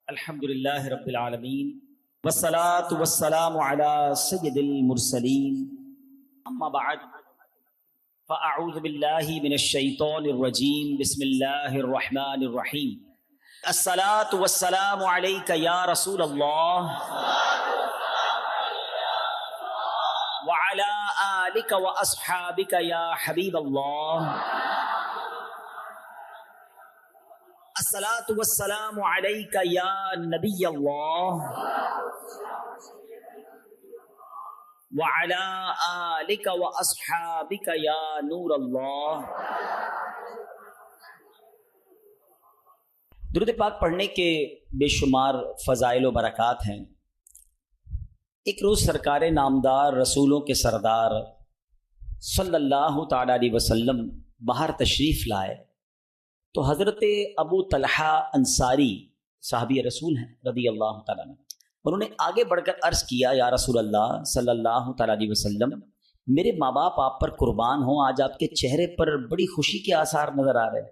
الحمد للہ رب العالمین والصلاة والسلام علی سید المرسلین اما بعد فاعوذ باللہ من الشیطان الرجیم بسم اللہ الرحمن الرحیم الصلاة والسلام علیک یا رسول اللہ وعلی آلک واصحابک یا حبیب اللہ الصلاۃ والسلام علیک یا نبی اللہ وعلی آلک واصحابک یا نور اللہ۔ درود پاک پڑھنے کے بے شمار فضائل و برکات ہیں۔ ایک روز سرکار نامدار رسولوں کے سردار صلی اللہ تعالی علیہ وسلم باہر تشریف لائے تو حضرت ابو طلحہ انصاری صحابی رسول ہیں رضی اللہ تعالیٰ عنہ، انہوں نے آگے بڑھ کر عرض کیا یا رسول اللہ صلی اللہ تعالیٰ علیہ وسلم، میرے ماں باپ آپ پر قربان ہوں، آج آپ کے چہرے پر بڑی خوشی کے آثار نظر آ رہے ہیں۔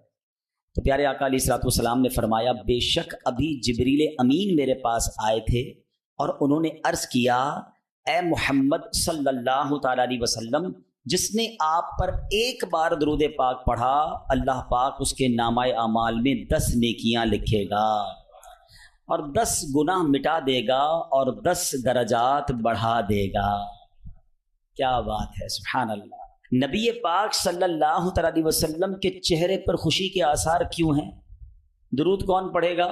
تو پیارے آقا علیہ الصلوۃ والسلام نے فرمایا بے شک ابھی جبریل امین میرے پاس آئے تھے اور انہوں نے عرض کیا اے محمد صلی اللہ تعالیٰ علیہ وسلم، جس نے آپ پر ایک بار درود پاک پڑھا اللہ پاک اس کے نامہ اعمال میں 10 نیکیاں لکھے گا اور 10 گناہ مٹا دے گا اور 10 درجات بڑھا دے گا۔ کیا بات ہے، سبحان اللہ۔ نبی پاک صلی اللہ تعالیٰ علیہ وسلم کے چہرے پر خوشی کے آثار کیوں ہیں؟ درود کون پڑھے گا؟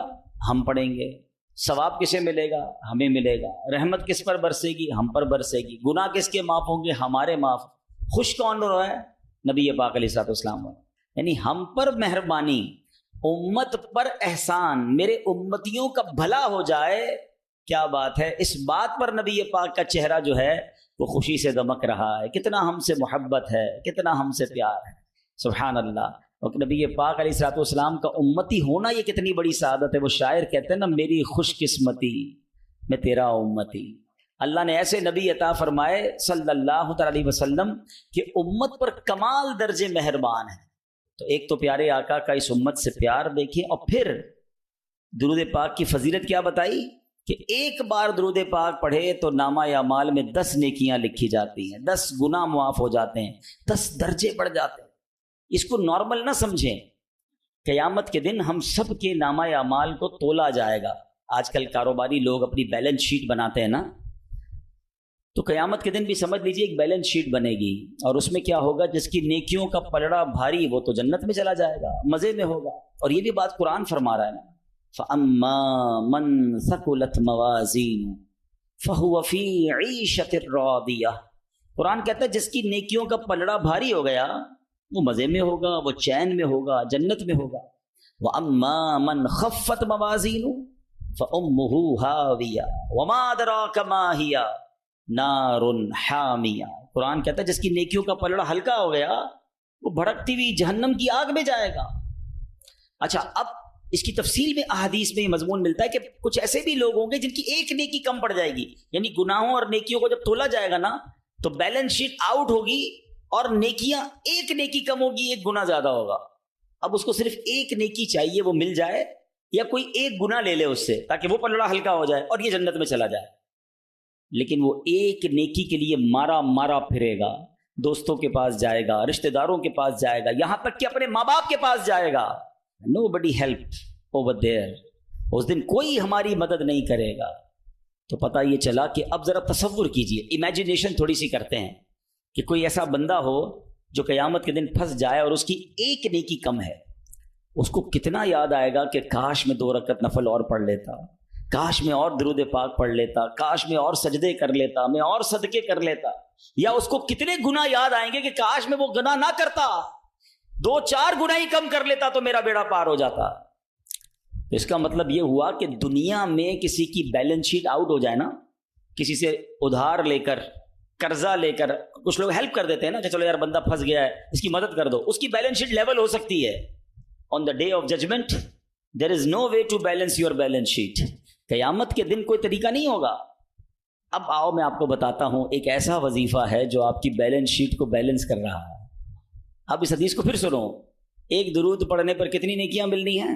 ہم پڑھیں گے۔ ثواب کسے ملے گا؟ ہمیں ملے گا۔ رحمت کس پر برسے گی؟ ہم پر برسے گی۔ گناہ کس کے معاف ہوں گے؟ ہمارے معاف۔ خوش کون ہو رہا ہے؟ نبی پاک علیہ الصلوۃ والسلام، یعنی ہم پر مہربانی، امت پر احسان، میرے امتیوں کا بھلا ہو جائے۔ کیا بات ہے، اس بات پر نبی پاک کا چہرہ جو ہے وہ خوشی سے دمک رہا ہے، کتنا ہم سے محبت ہے، کتنا ہم سے پیار ہے، سبحان اللہ۔ اور نبی پاک علیہ الصلوۃ والسلام کا امتی ہونا یہ کتنی بڑی سعادت ہے۔ وہ شاعر کہتے ہیں نا، میری خوش قسمتی میں تیرا امتی۔ اللہ نے ایسے نبی عطا فرمائے صلی اللہ تعالی علیہ وسلم کہ امت پر کمال درجے مہربان ہیں۔ تو ایک تو پیارے آقا کا اس امت سے پیار دیکھیں، اور پھر درود پاک کی فضیلت کیا بتائی کہ ایک بار درود پاک پڑھے تو نامہ اعمال میں 10 نیکیاں لکھی جاتی ہیں، 10 گناہ معاف ہو جاتے ہیں، 10 درجے بڑھ جاتے ہیں۔ اس کو نارمل نہ سمجھیں۔ قیامت کے دن ہم سب کے نامہ اعمال کو تولا جائے گا۔ آج کل کاروباری لوگ اپنی بیلنس شیٹ بناتے ہیں نا، تو قیامت کے دن بھی سمجھ لیجیے ایک بیلنس شیٹ بنے گی، اور اس میں کیا ہوگا، جس کی نیکیوں کا پلڑا بھاری وہ تو جنت میں چلا جائے گا، مزے میں ہوگا۔ اور یہ بھی بات قرآن فرما رہا ہے نا، فَأَمَّا مَن ثَقُلَتْ مَوَازِينُهُ فَهُوَ فِي عِيشَةٍ رَاضِيَةٍ۔ قرآن کہتا ہے جس کی نیکیوں کا پلڑا بھاری ہو گیا وہ مزے میں ہوگا، وہ چین میں ہوگا، جنت میں ہوگا۔ وَأَمَّا مَن خَفَّتْ مَوَازِينُهُ فَأُمُّهُ هَاوِيَةٌ وَمَا أَدْرَاكَ مَا هِيَ نار حامیہ۔ قرآن کہتا ہے جس کی نیکیوں کا پلڑا ہلکا ہو گیا وہ بھڑکتی ہوئی جہنم کی آگ میں جائے گا۔ اچھا، اب اس کی تفصیل میں احادیث میں یہ مضمون ملتا ہے کہ کچھ ایسے بھی لوگ ہوں گے جن کی ایک نیکی کم پڑ جائے گی، یعنی گناہوں اور نیکیوں کو جب تولا جائے گا نا تو بیلنس شیٹ آؤٹ ہوگی اور نیکیاں، ایک نیکی کم ہوگی، ایک گناہ زیادہ ہوگا۔ اب اس کو صرف ایک نیکی چاہیے، وہ مل جائے، یا کوئی ایک گناہ لے لے اس سے تاکہ وہ پلڑا ہلکا ہو جائے اور یہ جنت میں چلا جائے۔ لیکن وہ ایک نیکی کے لیے مارا مارا پھرے گا، دوستوں کے پاس جائے گا، رشتہ داروں کے پاس جائے گا، یہاں تک کہ اپنے ماں باپ کے پاس جائے گا۔ نو بڈی ہیلپ اوور دیئر، اس دن کوئی ہماری مدد نہیں کرے گا۔ تو پتہ یہ چلا کہ اب ذرا تصور کیجئے، امیجینیشن تھوڑی سی کرتے ہیں کہ کوئی ایسا بندہ ہو جو قیامت کے دن پھنس جائے اور اس کی ایک نیکی کم ہے، اس کو کتنا یاد آئے گا کہ کاش میں 2 رکعت نفل اور پڑھ لیتا، کاش میں اور درود پاک پڑھ لیتا، کاش میں اور سجدے کر لیتا، میں اور صدقے کر لیتا۔ یا اس کو کتنے گناہ یاد آئیں گے کہ کاش میں وہ گناہ نہ کرتا، 2-4 گناہ ہی کم کر لیتا تو میرا بیڑا پار ہو جاتا۔ اس کا مطلب یہ ہوا کہ دنیا میں کسی کی بیلنس شیٹ آؤٹ ہو جائے نا، کسی سے ادھار لے کر، قرضہ لے کر، کچھ لوگ ہیلپ کر دیتے ہیں نا کہ چلو یار بندہ پھنس گیا ہے اس کی مدد کر دو، اس کی بیلنس شیٹ لیول ہو سکتی ہے۔ On the day of judgement there is no way to balance your balance sheet. قیامت کے دن کوئی طریقہ نہیں ہوگا۔ اب آؤ میں آپ کو بتاتا ہوں ایک ایسا وظیفہ ہے جو آپ کی بیلنس شیٹ کو بیلنس کر رہا ہے۔ اب اس حدیث کو پھر سنو، ایک درود پڑھنے پر کتنی نیکیاں ملنی ہیں؟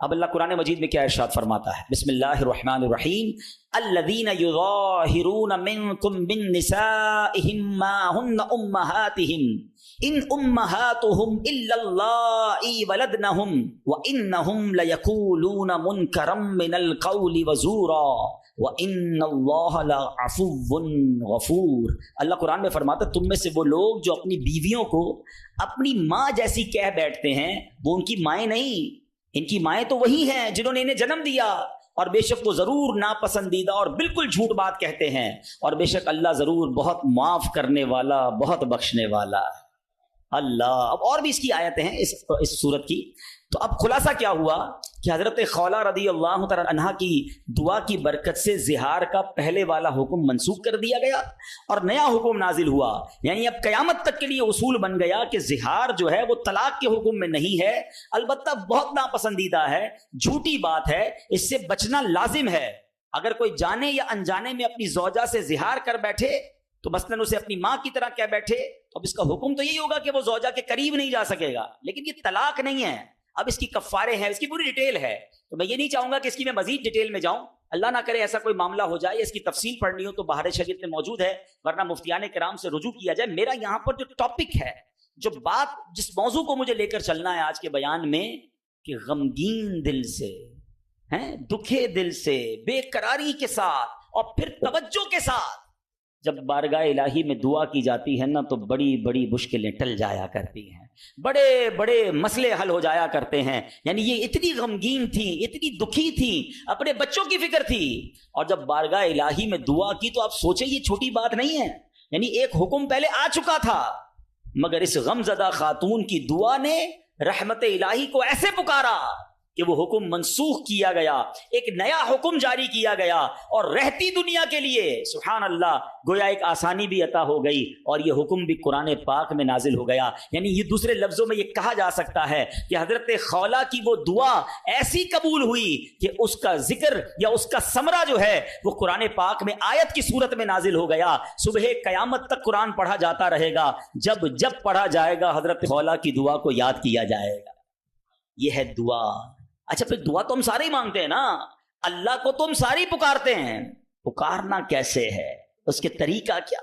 اب اللہ قرآن مجید میں کیا ارشاد فرماتا ہے؟ بسم اللہ الرحمن الرحیم، الذین یظاہرون منکم من نسائہم ما ہن امہاتہم ان امہاتہم الا اللائی ولدنہم وانہم لیقولون منکرا من القول وزورا وان اللہ لعفو غفور۔ اللہ قرآن میں فرماتا ہے تم میں سے وہ لوگ جو اپنی بیویوں کو اپنی ماں جیسی کہہ بیٹھتے ہیں، وہ ان کی مائیں نہیں، ان کی مائیں تو وہی ہیں جنہوں نے انہیں جنم دیا، اور بے شک وہ ضرور ناپسندیدہ اور بالکل جھوٹ بات کہتے ہیں، اور بے شک اللہ ضرور بہت معاف کرنے والا، بہت بخشنے والا ہے۔ اللہ، اب اور بھی اس کی آیتیں ہیں اس صورت کی۔ تو اب خلاصہ کیا ہوا کہ حضرت خولہ رضی اللہ تعالی عنہا کی دعا کی برکت سے زہار کا پہلے والا حکم منسوخ کر دیا گیا اور نیا حکم نازل ہوا، یعنی اب قیامت تک کے لیے اصول بن گیا کہ زہار جو ہے وہ طلاق کے حکم میں نہیں ہے، البتہ بہت ناپسندیدہ ہے، جھوٹی بات ہے، اس سے بچنا لازم ہے۔ اگر کوئی جانے یا انجانے میں اپنی زوجہ سے زہار کر بیٹھے تو مثلاً اسے اپنی ماں کی طرح کہہ بیٹھے، تو اب اس کا حکم تو یہی ہوگا کہ وہ زوجہ کے قریب نہیں جا سکے گا، لیکن یہ طلاق نہیں ہے۔ اب اس کی کفارے ہیں، اس کی پوری ڈیٹیل ہے، تو میں یہ نہیں چاہوں گا کہ اس کی میں مزید ڈیٹیل میں جاؤں، اللہ نہ کرے ایسا کوئی معاملہ ہو جائے، اس کی تفصیل پڑھنی ہو تو بہار شریعت میں موجود ہے، ورنہ مفتیان کرام سے رجوع کیا جائے۔ میرا یہاں پر جو ٹاپک ہے، جو بات، جس موضوع کو مجھے لے کر چلنا ہے آج کے بیان میں، کہ غمگین دل سے، دکھے دل سے، بے قراری کے ساتھ اور پھر توجہ کے ساتھ جب بارگاہ الہی میں دعا کی جاتی ہے نا، تو بڑی بڑی مشکلیں ٹل جایا کرتی ہیں، بڑے بڑے مسئلے حل ہو جایا کرتے ہیں۔ یعنی یہ اتنی غمگین تھی، اتنی دکھی تھی، اپنے بچوں کی فکر تھی، اور جب بارگاہ الہی میں دعا کی تو آپ سوچیں یہ چھوٹی بات نہیں ہے، یعنی ایک حکم پہلے آ چکا تھا، مگر اس غمزدہ خاتون کی دعا نے رحمت الہی کو ایسے پکارا کہ وہ حکم منسوخ کیا گیا، ایک نیا حکم جاری کیا گیا، اور رہتی دنیا کے لیے سبحان اللہ گویا ایک آسانی بھی عطا ہو گئی، اور یہ حکم بھی قرآن پاک میں نازل ہو گیا۔ یعنی یہ دوسرے لفظوں میں یہ کہا جا سکتا ہے کہ حضرت خولہ کی وہ دعا ایسی قبول ہوئی کہ اس کا ذکر یا اس کا ثمرہ جو ہے وہ قرآن پاک میں آیت کی صورت میں نازل ہو گیا۔ صبح قیامت تک قرآن پڑھا جاتا رہے گا، جب جب پڑھا جائے گا حضرت خولہ کی دعا کو یاد کیا جائے گا۔ یہ ہے دعا۔ اچھا، پھر دعا تو ہم سارے ہی مانگتے ہیں نا، اللہ کو تو ہم سارے ہی پکارتے ہیں، پکارنا کیسے ہے، اس کے طریقہ کیا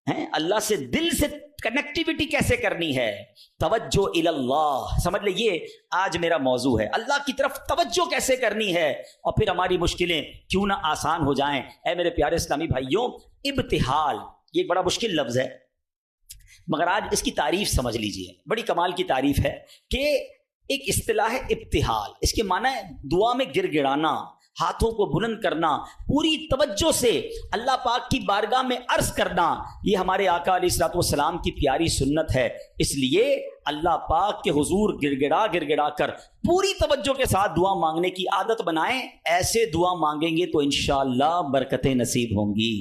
ہے، اللہ سے دل سے کنیکٹیویٹی کیسے کرنی ہے، توجہ اللہ، سمجھ لیں یہ آج میرا موضوع ہے، اللہ کی طرف توجہ کیسے کرنی ہے، اور پھر ہماری مشکلیں کیوں نہ آسان ہو جائیں۔ اے میرے پیارے اسلامی بھائیوں، ابتحال یہ ایک بڑا مشکل لفظ ہے، مگر آج اس کی تعریف سمجھ لیجئے، بڑی کمال کی تعریف ہے کہ ایک اصطلاح ہے ابتحال، اس کے معنی ہے دعا میں گر گڑانا، ہاتھوں کو بلند کرنا، پوری توجہ سے اللہ پاک کی بارگاہ میں عرض کرنا۔ یہ ہمارے آقا علیہ الصلوۃ والسلام کی پیاری سنت ہے، اس لیے اللہ پاک کے حضور گر گڑا کر پوری توجہ کے ساتھ دعا مانگنے کی عادت بنائیں۔ ایسے دعا مانگیں گے تو انشاءاللہ برکتیں نصیب ہوں گی۔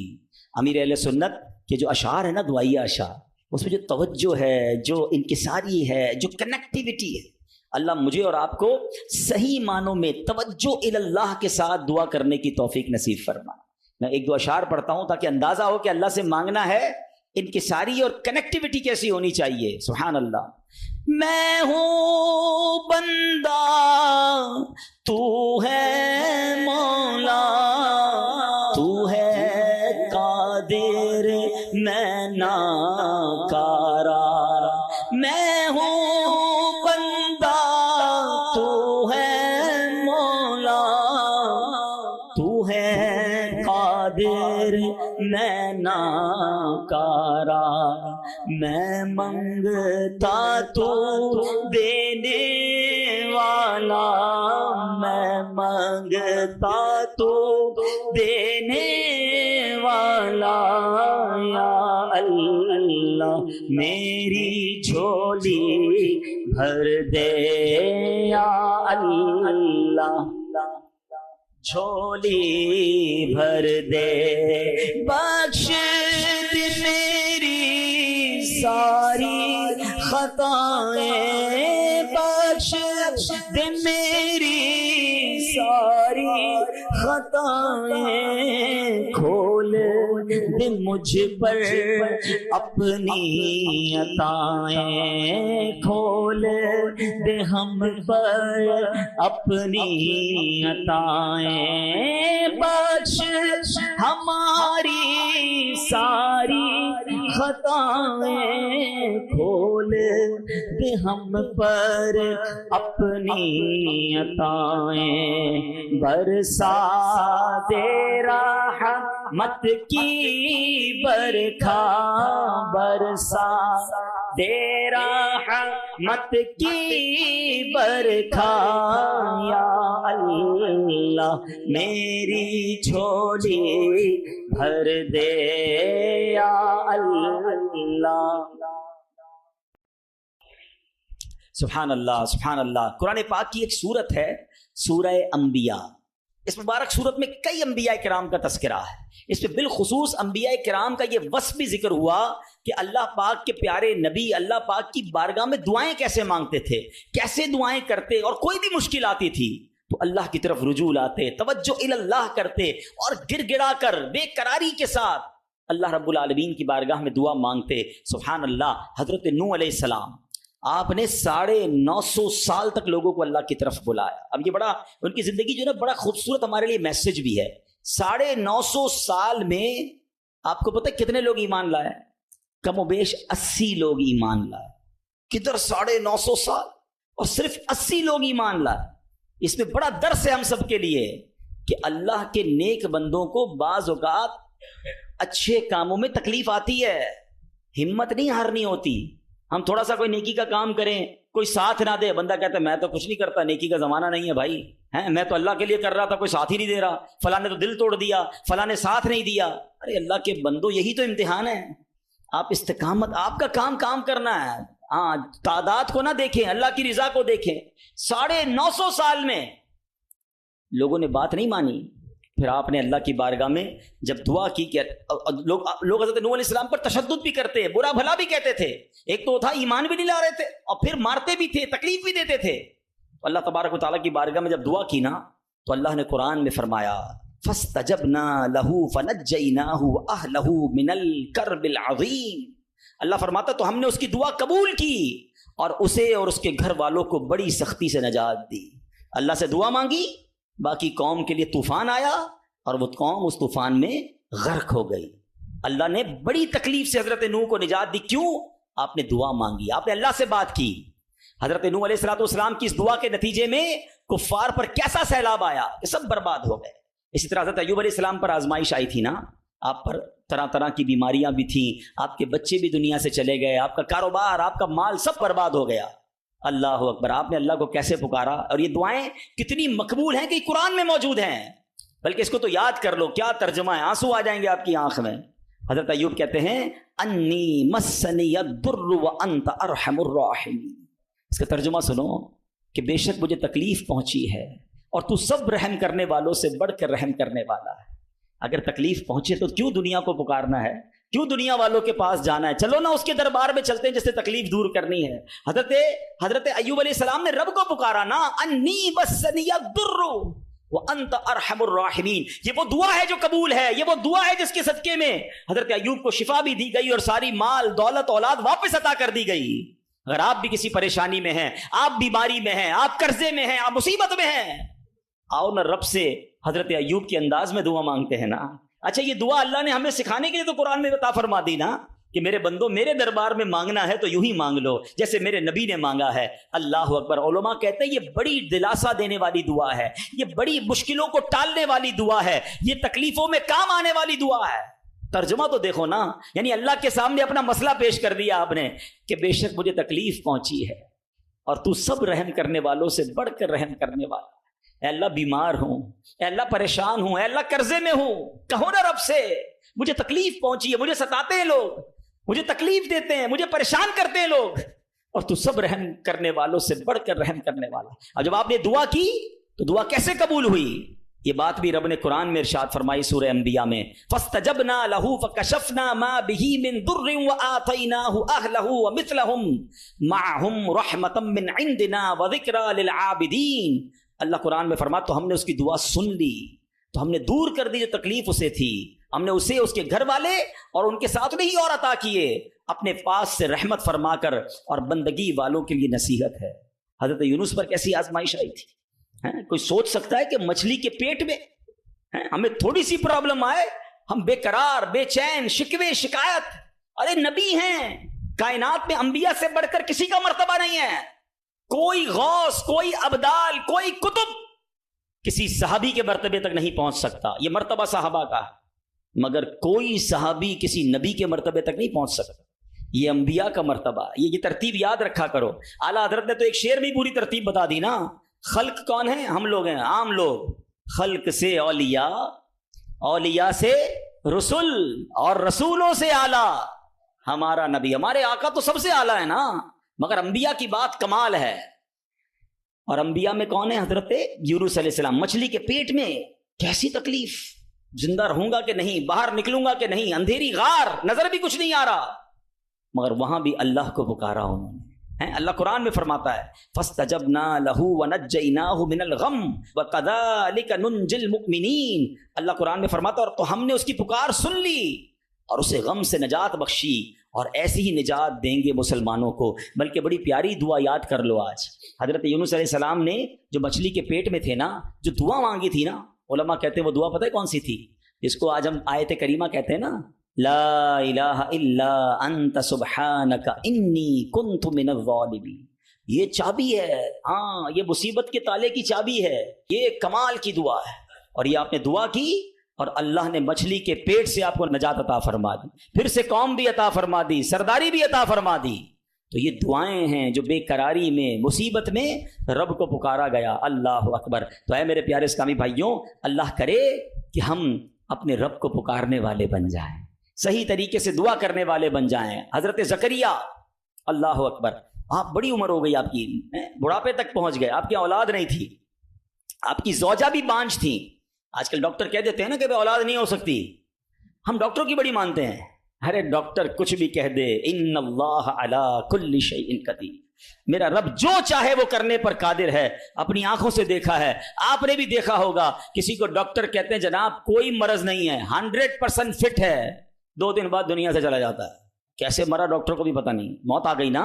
امیر اہل سنت کے جو اشعار ہیں نا، دعائیہ اشعار، اس میں جو توجہ ہے، جو انکساری ہے، جو کنیکٹیویٹی ہے، اللہ مجھے اور آپ کو صحیح معنوں میں توجہ اللہ کے ساتھ دعا کرنے کی توفیق نصیب فرما۔ میں ایک دو اشعار پڑھتا ہوں تاکہ اندازہ ہو کہ اللہ سے مانگنا ہے انکساری اور کنیکٹیویٹی کیسی ہونی چاہیے۔ سبحان اللہ۔ میں ہوں بندہ تو ہے مولا، تو ہے قادر میں ناکارا، میں ہوں بندہ تو ہے مولا، تو ہے قادر میں ناکارا، میں منگتا تو دینے والا، میں منگتا تو دینے والا، یا اللہ میری جھولی بھر دے، یا اللہ جھولی بھر دے، بخش دے میری ساری خطائیں، بخش دے میری ساری خطائیں، کھول دے مجھ پر اپنی عطائیں، کھول دے ہم پر اپنی عطائیں، بخش ہماری ساری خطائیں، کھول دے ہم پر اپنی عطائیں، برسا دے رحمت کی برکھا، برسا دے رحمت کی برکھا، یا اللہ میری جھولی بھر دے یا اللہ۔ سبحان اللہ سبحان اللہ۔ قرآن پاک کی ایک سورت ہے سورہ انبیاء۔ اس مبارک سورت میں کئی انبیاء کرام کا تذکرہ ہے۔ اس میں بالخصوص انبیاء کرام کا یہ وصف بھی ذکر ہوا کہ اللہ پاک کے پیارے نبی اللہ پاک کی بارگاہ میں دعائیں کیسے مانگتے تھے، کیسے دعائیں کرتے، اور کوئی بھی مشکل آتی تھی تو اللہ کی طرف رجوع لاتے، توجہ اللہ کرتے، اور گر گڑا کر بے قراری کے ساتھ اللہ رب العالمین کی بارگاہ میں دعا مانگتے۔ سبحان اللہ۔ حضرت نوح علیہ السلام، آپ نے 950 سال تک لوگوں کو اللہ کی طرف بلایا۔ اب یہ بڑا ان کی زندگی جو ہے بڑا خوبصورت ہمارے لیے میسج بھی ہے۔ 950 سال میں آپ کو پتہ ہے کتنے لوگ ایمان لائے؟ کم و بیش 80 لوگ ایمان لائے۔ کدھر 950 سال اور صرف 80 لوگ ایمان لائے؟ اس میں بڑا درس ہے ہم سب کے لیے کہ اللہ کے نیک بندوں کو بعض اوقات اچھے کاموں میں تکلیف آتی ہے، ہمت نہیں ہارنی ہوتی۔ ہم تھوڑا سا کوئی نیکی کا کام کریں، کوئی ساتھ نہ دے، بندہ کہتا ہے میں تو کچھ نہیں کرتا، نیکی کا زمانہ نہیں ہے بھائی، میں تو اللہ کے لیے کر رہا تھا، کوئی ساتھ ہی نہیں دے رہا، فلاں نے تو دل توڑ دیا، فلاں نے ساتھ نہیں دیا۔ ارے اللہ کے بندو، یہی تو امتحان ہے۔ آپ استقامت، آپ کا کام کرنا ہے، ہاں تعداد کو نہ دیکھیں، اللہ کی رضا کو دیکھیں۔ 950 سال میں لوگوں نے بات نہیں مانی، پھر آپ نے اللہ کی بارگاہ میں جب دعا کی کہ لوگ حضرت نوح علیہ السلام پر تشدد بھی کرتے، برا بھلا بھی کہتے تھے، ایک تو تھا ایمان بھی نہیں لا رہے تھے اور پھر مارتے بھی تھے، تکلیف بھی دیتے تھے۔ اللہ تبارک و تعالیٰ کی بارگاہ میں جب دعا کی نا تو اللہ نے قرآن میں فرمایا فاستجبنا له فنجيناه واهله من الكرب العظیم۔ اللہ فرماتا تو ہم نے اس کی دعا قبول کی اور اسے اور اس کے گھر والوں کو بڑی سختی سے نجات دی۔ اللہ سے دعا مانگی، باقی قوم کے لیے طوفان آیا اور وہ قوم اس طوفان میں غرق ہو گئی۔ اللہ نے بڑی تکلیف سے حضرت نوح کو نجات دی، کیوں؟ آپ نے دعا مانگی، آپ نے اللہ سے بات کی۔ حضرت نوح علیہ السلام کی اس دعا کے نتیجے میں کفار پر کیسا سیلاب آیا کہ سب برباد ہو گئے۔ اسی طرح حضرت ایوب علیہ السلام پر آزمائش آئی تھی نا، آپ پر طرح طرح کی بیماریاں بھی تھیں، آپ کے بچے بھی دنیا سے چلے گئے، آپ کا کاروبار، آپ کا مال سب برباد ہو گیا۔ اللہ اکبر، آپ نے اللہ کو کیسے پکارا، اور یہ دعائیں کتنی مقبول ہیں کہ قرآن میں موجود ہیں، بلکہ اس کو تو یاد کر لو، کیا ترجمہ ہے، آنسو آ جائیں گے آپ کی آنکھ میں۔ حضرت ایوب کہتے ہیں انی مسنی الضر وانت ارحم الراحمین۔ اس کا ترجمہ سنو کہ بے شک مجھے تکلیف پہنچی ہے اور تو سب رحم کرنے والوں سے بڑھ کر رحم کرنے والا ہے۔ اگر تکلیف پہنچے تو کیوں دنیا کو پکارنا ہے، کیوں دنیا والوں کے پاس جانا ہے؟ چلو نا اس کے دربار میں چلتے ہیں جس سے تکلیف دور کرنی ہے۔ حضرت ایوب علیہ السلام نے رب کو پکارا نا، انی مسنی الضر وانت ارحم الراحمین۔ یہ وہ دعا ہے جو قبول ہے، یہ وہ دعا ہے جس کے صدقے میں حضرت ایوب کو شفا بھی دی گئی اور ساری مال دولت اولاد واپس عطا کر دی گئی۔ اگر آپ بھی کسی پریشانی میں ہیں، آپ بیماری میں ہیں، آپ قرضے میں ہیں، آپ مصیبت میں ہیں، آؤ نا رب سے حضرت ایوب کے انداز میں دعا مانگتے ہیں نا۔ اچھا، یہ دعا اللہ نے ہمیں سکھانے کے لیے تو قرآن میں عطا فرما دی نا کہ میرے بندو میرے دربار میں مانگنا ہے تو یوں ہی مانگ لو جیسے میرے نبی نے مانگا ہے۔ اللہ اکبر۔ علماء کہتے ہیں یہ بڑی دلاسا دینے والی دعا ہے، یہ بڑی مشکلوں کو ٹالنے والی دعا ہے، یہ تکلیفوں میں کام آنے والی دعا ہے۔ ترجمہ تو دیکھو نا، یعنی اللہ کے سامنے اپنا مسئلہ پیش کر دیا آپ نے کہ بے شک مجھے تکلیف پہنچی ہے اور تو سب رحم کرنے والوں سے بڑھ کر رحم کرنے والا۔ اے اللہ بیمار ہوں، اے اللہ پریشان ہوں، اے اللہ قرضے میں ہوں، کہو نا رب سے مجھے تکلیف پہنچی ہے، مجھے ستاتے ہیں لوگ، مجھے تکلیف دیتے ہیں، مجھے پریشان کرتے ہیں لوگ، اور تو سب رحم کرنے والوں سے بڑھ کر رحم کرنے والا۔ اور جب آپ نے دعا کی تو دعا کیسے قبول ہوئی؟ یہ بات بھی رب نے قرآن میں ارشاد فرمائی سورہ انبیاء میں، فاستجبنا له فكشفنا ما به من ضر وآتيناه اهله ومثلهم معهم رحمة من عندنا وذكرى للعابدين۔ اللہ قرآن میں فرماتا تو ہم نے اس کی دعا سن لی، تو ہم نے دور کر دی جو تکلیف اسے تھی، ہم نے اسے اس کے گھر والے اور ان کے ساتھ نہیں اور عطا کیے، اپنے پاس سے رحمت فرما کر اور بندگی والوں کے لیے نصیحت ہے۔ حضرت یونس پر کیسی آزمائش آئی تھی، کوئی سوچ سکتا ہے کہ مچھلی کے پیٹ میں ہمیں تھوڑی سی پرابلم آئے ہم بے قرار، بے چین، شکوے، شکایت؟ ارے نبی ہیں، کائنات میں انبیاء سے بڑھ کر کسی کا مرتبہ نہیں ہے، کوئی غوث، کوئی ابدال، کوئی کتب کسی صحابی کے مرتبے تک نہیں پہنچ سکتا، یہ مرتبہ صحابہ کا ہے، مگر کوئی صحابی کسی نبی کے مرتبے تک نہیں پہنچ سکتا، یہ انبیاء کا مرتبہ، یہ ترتیب یاد رکھا کرو۔ اعلیٰ حضرت نے تو ایک شعر میں پوری ترتیب بتا دی نا، خلق کون ہیں؟ ہم لوگ ہیں، عام لوگ، خلق سے اولیاء، اولیاء سے رسول، اور رسولوں سے اعلیٰ ہمارا نبی، ہمارے آقا تو سب سے اعلیٰ ہے نا، مگر انبیاء کی بات کمال ہے۔ اور انبیاء میں کون ہے؟ حضرت یونس علیہ السلام، مچھلی کے پیٹ میں کیسی تکلیف، زندہ رہوں گا کہ نہیں، باہر نکلوں گا کہ نہیں، اندھیری غار، نظر بھی کچھ نہیں آ رہا، مگر وہاں بھی اللہ کو پکارا انہوں نے۔ اللہ قرآن میں فرماتا ہے فَاسْتَجَبْنَا لَهُ وَنَجَّيْنَاهُ مِنَ الْغَمِّ وَكَذَلِكَ نُنْجِي الْمُؤْمِنِينَ۔ اللہ قرآن میں فرماتا ہے اور تو ہم نے اس کی پکار سن لی اور اسے غم سے نجات بخشی، اور ایسی ہی نجات دیں گے مسلمانوں کو۔ بلکہ بڑی پیاری دعا یاد کر لو آج، حضرت یونس علیہ السلام نے جو مچھلی کے پیٹ میں تھے نا، جو دعا مانگی تھی نا، علماء کہتے ہیں وہ دعا پتہ ہے کون سی تھی؟ جس کو آج ہم آیت کریمہ کہتے ہیں نا، لا الہ الا انت سبحانک انی کنت من الظالمین، یہ چابی ہے، ہاں یہ مصیبت کے تالے کی چابی ہے، یہ کمال کی دعا ہے۔ اور یہ آپ نے دعا کی اور اللہ نے مچھلی کے پیٹ سے آپ کو نجات عطا فرما دی، پھر سے قوم بھی عطا فرما دی، سرداری بھی عطا فرما دی۔ تو یہ دعائیں ہیں جو بے قراری میں، مصیبت میں رب کو پکارا گیا۔ اللہ اکبر۔ تو اے میرے پیارے اسلامی بھائیوں، اللہ کرے کہ ہم اپنے رب کو پکارنے والے بن جائیں، صحیح طریقے سے دعا کرنے والے بن جائیں۔ حضرت زکریا، اللہ اکبر، آپ بڑی عمر ہو گئی آپ کی، بڑھاپے تک پہنچ گئے، آپ کی اولاد نہیں تھی، آپ کی زوجہ بھی بانجھ تھی۔ آج کل ڈاکٹر کہہ دیتے ہیں نا کہ اولاد نہیں ہو سکتی، ہم ڈاکٹروں کی بڑی مانتے ہیں۔ ارے ڈاکٹر کچھ بھی کہہ دے، ان اللہ علی کل شیء قدیر، میرا رب جو چاہے وہ کرنے پر قادر ہے۔ اپنی آنکھوں سے دیکھا ہے، آپ نے بھی دیکھا ہوگا، کسی کو ڈاکٹر کہتے ہیں جناب کوئی مرض نہیں ہے، 100% فٹ ہے، 2 دن بعد دنیا سے چلا جاتا ہے، کیسے مرا ڈاکٹر کو بھی پتہ نہیں، موت آ گئی نا۔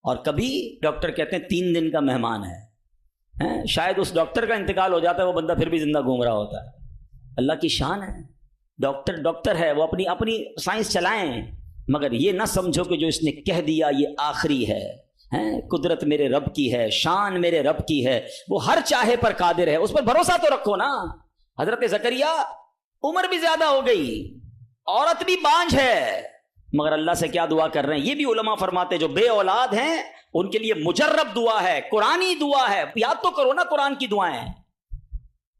اور کبھی ڈاکٹر کہتے ہیں 3 دن کا مہمان ہے، شاید اس ڈاکٹر کا انتقال ہو جاتا ہے، وہ بندہ پھر بھی زندہ گھوم رہا ہوتا ہے۔ اللہ کی شان ہے، ڈاکٹر ڈاکٹر ہے، وہ اپنی سائنس چلائیں، مگر یہ نہ سمجھو کہ جو اس نے کہہ دیا یہ آخری ہے۔ قدرت میرے رب کی ہے، شان میرے رب کی ہے، وہ ہر چاہے پر قادر ہے، اس پر بھروسہ تو رکھو نا۔ حضرت زکریا عمر بھی زیادہ ہو گئی، عورت بھی بانجھ ہے، مگر اللہ سے کیا دعا کر رہے ہیں؟ یہ بھی علماء فرماتے جو بے اولاد ہیں ان کے لیے مجرب دعا ہے، قرآنی دعا ہے، یاد تو کرو نا قرآن کی دعائیں۔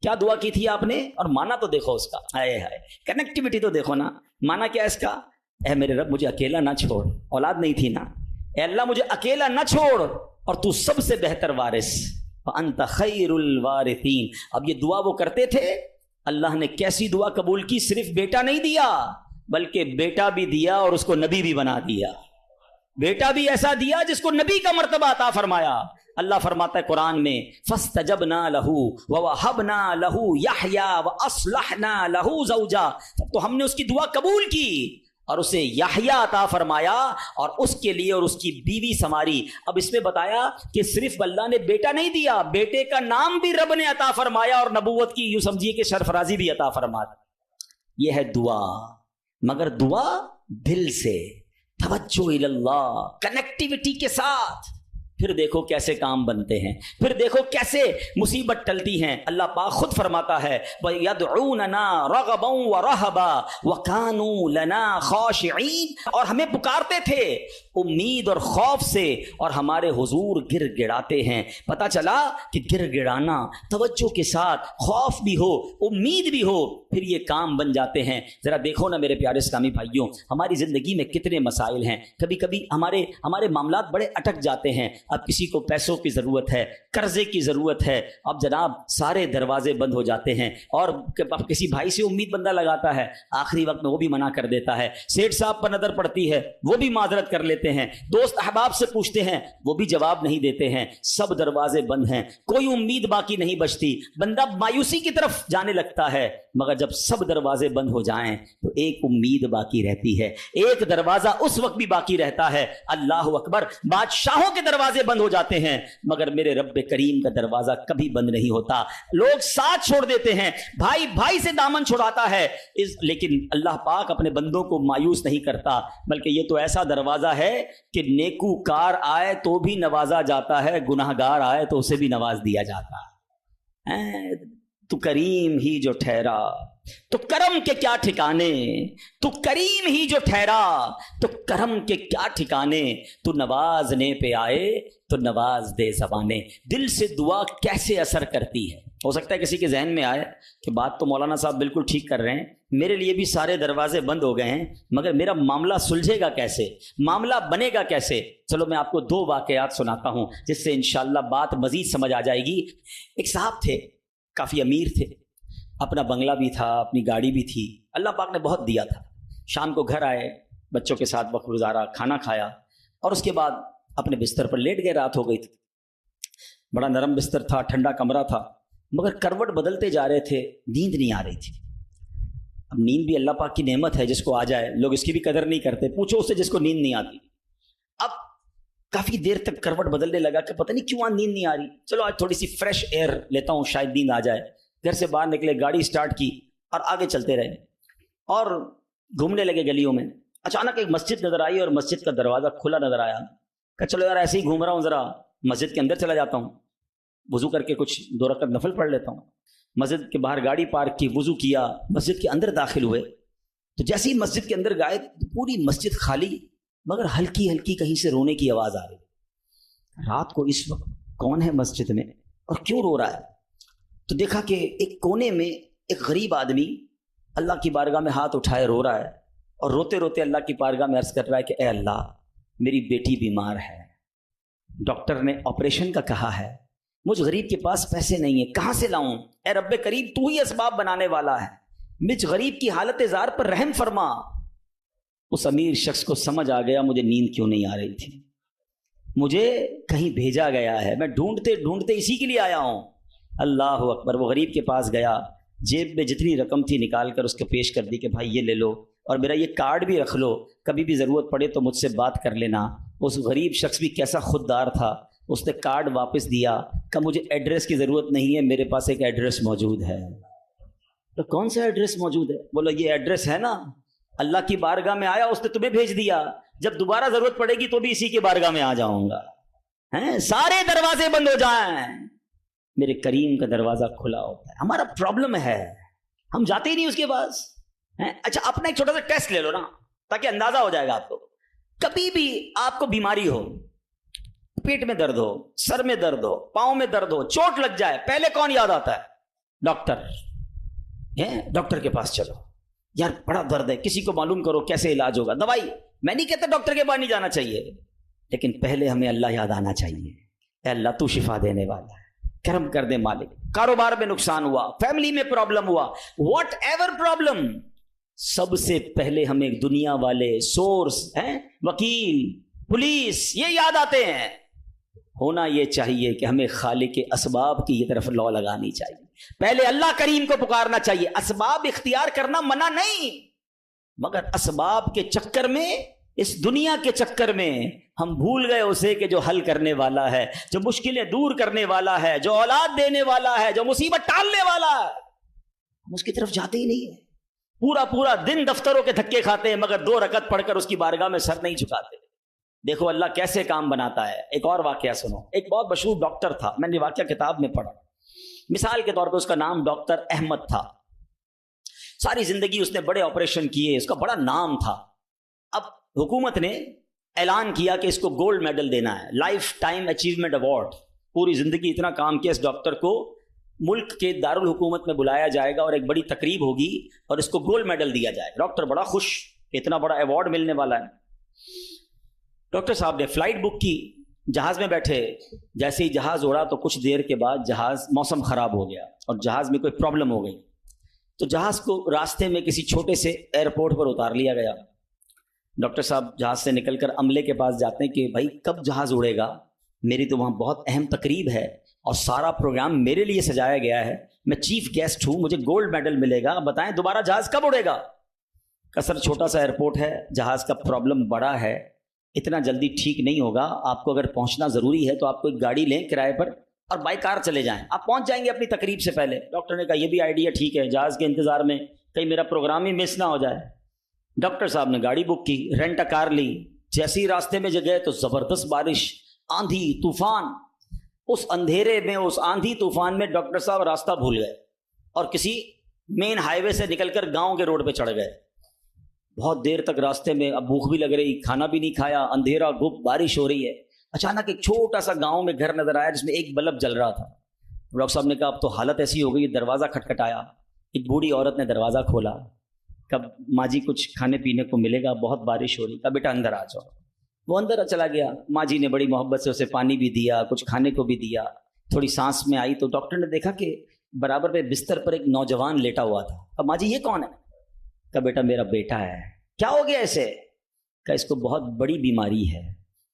کیا دعا کی تھی آپ نے؟ اور مانا تو دیکھو اس کا، ہائے ہائے، کنیکٹیوٹی تو دیکھو نا، مانا کیا اس کا؟ اے میرے رب مجھے اکیلا نہ چھوڑ، اولاد نہیں تھی نا، اے اللہ مجھے اکیلا نہ چھوڑ، اور تو سب سے بہتر وارث، وَأَنْتَ خَيْرُ الْوَارِثِينَ۔ اب یہ دعا وہ کرتے تھے، اللہ نے کیسی دعا قبول کی؟ صرف بیٹا نہیں دیا، بلکہ بیٹا بھی دیا اور اس کو نبی بھی بنا دیا، بیٹا بھی ایسا دیا جس کو نبی کا مرتبہ عطا فرمایا۔ اللہ فرماتا ہے قرآن میں فَاسْتَجَبْنَا لَهُ وَوَهَبْنَا لَهُ يَحْيَىٰ وَأَصْلَحْنَا لَهُ زَوْجَهُ، تو ہم نے اس کی دعا قبول کی اور اسے یحییٰ عطا فرمایا اور اس کے لیے اور اس کی بیوی سنواری۔ اب اس میں بتایا کہ صرف اللہ نے بیٹا نہیں دیا، بیٹے کا نام بھی رب نے عطا فرمایا اور نبوت کی یوں سمجھیے کہ سرفرازی بھی عطا فرما دی۔ یہ ہے دعا، مگر دعا دل سے، توجہ اللہ، کنیکٹیوٹی کے ساتھ، پھر دیکھو کیسے کام بنتے ہیں، پھر دیکھو کیسے مصیبت ٹلتی ہیں۔ اللہ پاک خود فرماتا ہے وَيَدْعُونَنَا رَغَبًا وَرَهَبًا وَكَانُوا لَنَا خَاشِعِينَ، اور ہمیں پکارتے تھے امید اور خوف سے، اور ہمارے حضور گر گڑاتے ہیں۔ پتہ چلا کہ گر گڑانا، توجہ کے ساتھ، خوف بھی ہو، امید بھی ہو، پھر یہ کام بن جاتے ہیں۔ ذرا دیکھو نا میرے پیارے اسلامی بھائیوں، ہماری زندگی میں کتنے مسائل ہیں، کبھی کبھی ہمارے معاملات بڑے اٹک جاتے ہیں۔ اب کسی کو پیسوں کی ضرورت ہے، قرضے کی ضرورت ہے، اب جناب سارے دروازے بند ہو جاتے ہیں، اور اب کسی بھائی سے امید بندہ لگاتا ہے، آخری وقت میں وہ بھی منع کر دیتا ہے، سیٹھ صاحب پر نظر پڑتی ہے وہ بھی معذرت کر لیتا لیتے ہیں, دوست احباب سے پوچھتے ہیں, وہ بھی جواب نہیں دیتے ہیں, سب دروازے بند ہیں, کوئی امید باقی نہیں بچتی. بندہ مایوسی کی طرف جانے لگتا ہے, مگر جب سب دروازے بند ہو جائیں تو ایک امید باقی رہتی ہے, ایک دروازہ اس وقت بھی باقی رہتا ہے. اللہ اکبر, بادشاہوں کے دروازے بند ہو جاتے ہیں مگر میرے رب کریم کا دروازہ کبھی بند نہیں ہوتا. لوگ ساتھ چھوڑ دیتے ہیں, بھائی بھائی سے دامن چھڑاتا ہے, لیکن اللہ پاک اپنے بندوں کو مایوس نہیں کرتا, بلکہ یہ تو ایسا دروازہ ہے کہ نیکوکار آئے تو بھی نوازا جاتا ہے, گناہگار آئے تو اسے بھی نواز دیا جاتا ہے. تو کریم ہی جو ٹھہرا تو کرم کے کیا ٹھکانے, تو کریم ہی جو ٹھہرا تو کرم کے کیا ٹھکانے, تو نوازنے پہ آئے تو نواز دے زبانے. دل سے دعا کیسے اثر کرتی ہے. ہو سکتا ہے کسی کے ذہن میں آئے کہ بات تو مولانا صاحب بالکل ٹھیک کر رہے ہیں, میرے لیے بھی سارے دروازے بند ہو گئے ہیں, مگر میرا معاملہ سلجھے گا کیسے, معاملہ بنے گا کیسے. چلو میں آپ کو 2 واقعات سناتا ہوں جس سے انشاءاللہ بات مزید سمجھ آ جائے گی. ایک صاحب تھے, کافی امیر تھے, اپنا بنگلہ بھی تھا, اپنی گاڑی بھی تھی, اللہ پاک نے بہت دیا تھا. شام کو گھر آئے, بچوں کے ساتھ وقت گزارا, کھانا کھایا اور اس کے بعد اپنے بستر پر لیٹ گئے. رات ہو گئی تھی, بڑا نرم بستر تھا, ٹھنڈا کمرہ تھا, مگر کروٹ بدلتے جا رہے تھے, نیند نہیں آ رہی تھی. اب نیند بھی اللہ پاک کی نعمت ہے, جس کو آ جائے, لوگ اس کی بھی قدر نہیں کرتے, پوچھو اس سے جس کو نیند نہیں آتی. اب کافی دیر تک کروٹ بدلنے لگا کہ پتہ نہیں کیوں نیند نہیں آ رہی, چلو آج تھوڑی سی فریش ایئر لیتا ہوں, شاید نیند آ جائے. گھر سے باہر نکلے, گاڑی سٹارٹ کی اور آگے چلتے رہے اور گھومنے لگے گلیوں میں. اچانک ایک مسجد نظر آئی اور مسجد کا دروازہ کھلا نظر آیا. کہ چلو یار ایسے ہی گھوم رہا ہوں, ذرا مسجد کے اندر چلا جاتا ہوں, وضو کر کے کچھ 2 رکعت نفل پڑھ لیتا ہوں. مسجد کے باہر گاڑی پارک کی, وضو کیا, مسجد کے اندر داخل ہوئے تو جیسے ہی مسجد کے اندر گئے پوری مسجد خالی, مگر ہلکی ہلکی کہیں سے رونے کی آواز آ رہی. رات کو اس وقت کون ہے مسجد میں اور کیوں رو رہا ہے؟ تو دیکھا کہ ایک کونے میں ایک غریب آدمی اللہ کی بارگاہ میں ہاتھ اٹھائے رو رہا ہے اور روتے روتے اللہ کی بارگاہ میں عرض کر رہا ہے کہ اے اللہ, میری بیٹی بیمار ہے, ڈاکٹر نے آپریشن کا کہا ہے, مجھ غریب کے پاس پیسے نہیں ہیں, کہاں سے لاؤں؟ اے رب کریم, تو ہی اسباب بنانے والا ہے, مجھ غریب کی حالت زار پر رحم فرما. اس امیر شخص کو سمجھ آ گیا مجھے نیند کیوں نہیں آ رہی تھی, مجھے کہیں بھیجا گیا ہے, میں ڈھونڈتے ڈھونڈتے اسی کے لیے آیا ہوں. اللہ اکبر. وہ غریب کے پاس گیا, جیب میں جتنی رقم تھی نکال کر اس کو پیش کر دی کہ بھائی یہ لے لو اور میرا یہ کارڈ بھی رکھ لو, کبھی بھی ضرورت پڑے تو مجھ سے بات کر لینا. اس غریب شخص بھی کیسا خوددار تھا, اس نے کارڈ واپس دیا کہ مجھے ایڈریس کی ضرورت نہیں ہے, میرے پاس ایک ایڈریس موجود ہے. تو کون سا ایڈریس موجود ہے؟ بولو یہ ایڈریس ہے نا, اللہ کی بارگاہ میں آیا, اس نے تمہیں بھیج دیا, جب دوبارہ ضرورت پڑے گی تو بھی اسی کی بارگاہ میں آ جاؤں گا. سارے دروازے بند ہو جائیں, میرے کریم کا دروازہ کھلا ہوتا ہے. ہمارا پرابلم ہے ہم جاتے ہی نہیں اس کے پاس. اچھا اپنا ایک چھوٹا سا ٹیسٹ لے لو نا, تاکہ اندازہ ہو جائے گا آپ کو. کبھی بھی آپ کو بیماری ہو, پیٹ میں درد ہو, سر میں درد ہو, پاؤں میں درد ہو, چوٹ لگ جائے, پہلے کون یاد آتا ہے؟ ڈاکٹر. ڈاکٹر کے پاس چلو, یار بڑا درد ہے, کسی کو معلوم کرو کیسے علاج ہوگا, دوائی. میں نہیں کہتا ڈاکٹر کے پاس نہیں جانا چاہیے, لیکن پہلے ہمیں اللہ یاد آنا چاہیے. اے اللہ تو شفا دینے والا ہے, کرم کر دے مالک. کاروبار میں نقصان ہوا, فیملی میں پرابلم ہوا, واٹ ایور پرابلم, سب سے پہلے ہمیں دنیا والے, سورس, وکیل, پولیس, یہ یاد آتے ہیں. ہونا یہ چاہیے کہ ہمیں خالق اسباب کی یہ طرف لو لگانی چاہیے, پہلے اللہ کریم کو پکارنا چاہیے. اسباب اختیار کرنا منع نہیں, مگر اسباب کے چکر میں, اس دنیا کے چکر میں ہم بھول گئے اسے کہ جو حل کرنے والا ہے, جو مشکلیں دور کرنے والا ہے, جو اولاد دینے والا ہے, جو مصیبت ٹالنے والا ہے. ہم اس کی طرف جاتے ہی نہیں ہیں. پورا پورا دن دفتروں کے دھکے کھاتے ہیں, مگر 2 رکعت پڑھ کر اس کی بارگاہ میں سر نہیں جھکاتے. دیکھو اللہ کیسے کام بناتا ہے. ایک اور واقعہ سنو. ایک بہت مشہور ڈاکٹر تھا, میں نے واقعہ کتاب میں پڑھا. مثال کے طور پہ اس کا نام ڈاکٹر احمد تھا. ساری زندگی اس نے بڑے آپریشن کیے, اس کا بڑا نام تھا. اب حکومت نے اعلان کیا کہ اس کو گولڈ میڈل دینا ہے, لائف ٹائم اچیومنٹ ایوارڈ. پوری زندگی اتنا کام کیا اس ڈاکٹر کو, ملک کے دارالحکومت میں بلایا جائے گا اور ایک بڑی تقریب ہوگی اور اس کو گولڈ میڈل دیا جائے گا. ڈاکٹر بڑا خوش, اتنا بڑا ایوارڈ ملنے والا ہے. ڈاکٹر صاحب نے فلائٹ بک کی, جہاز میں بیٹھے. جیسے ہی جہاز اڑا تو کچھ دیر کے بعد جہاز, موسم خراب ہو گیا اور جہاز میں کوئی پرابلم ہو گئی. تو جہاز کو راستے میں کسی چھوٹے سے ایئرپورٹ پر اتار لیا گیا. ڈاکٹر صاحب جہاز سے نکل کر عملے کے پاس جاتے ہیں کہ بھائی کب جہاز اڑے گا، میری تو وہاں بہت اہم تقریب ہے اور سارا پروگرام میرے لیے سجایا گیا ہے، میں چیف گیسٹ ہوں، مجھے گولڈ میڈل ملے گا، بتائیں دوبارہ جہاز کب اڑے گا؟ کہ سر چھوٹا سا ایئرپورٹ ہے، جہاز کا پرابلم بڑا ہے، اتنا جلدی ٹھیک نہیں ہوگا، آپ کو اگر پہنچنا ضروری ہے تو آپ کو ایک گاڑی لیں کرائے پر اور بائی کار چلے جائیں، آپ پہنچ جائیں گے اپنی تقریب سے پہلے۔ ڈاکٹر نے کہا یہ بھی آئیڈیا ٹھیک ہے، جہاز کے انتظار میں کہیں میرا پروگرام ہی مس نہ ہو جائے۔ ڈاکٹر صاحب نے گاڑی بک کی، رینٹ ا کار لی، جیسے ہی راستے میں گئے تو زبردست بارش، آندھی طوفان، اس اندھیرے میں اس آندھی طوفان میں ڈاکٹر صاحب راستہ بھول گئے اور کسی مین ہائی وے سے نکل کر گاؤں کے روڈ پہ چڑھ گئے۔ بہت دیر تک راستے میں، اب بھوک بھی لگ رہی، کھانا بھی نہیں کھایا، اندھیرا گپ، بارش ہو رہی ہے۔ اچانک ایک چھوٹا سا گاؤں میں گھر نظر آیا جس میں ایک بلب جل رہا تھا۔ ڈاکٹر صاحب نے کہا اب تو حالت ایسی ہو گئی، دروازہ کھٹکھٹایا، ایک بوڑھی عورت نے دروازہ کھولا، کب ماں جی کچھ کھانے پینے کو ملے گا، بہت بارش ہو رہی، کہا بیٹا اندر آ جاؤ۔ وہ اندر چلا گیا، ماں جی نے بڑی محبت سے اسے پانی بھی دیا، کچھ کھانے کو بھی دیا، تھوڑی سانس میں آئی تو ڈاکٹر نے دیکھا کہ برابر پہ بستر پر ایک نوجوان لیٹا ہوا تھا۔ کہا ماں جی یہ کون ہے؟ کہا بیٹا میرا بیٹا ہے۔ کیا ہو گیا اسے؟ کہا اس کو بہت بڑی بیماری ہے۔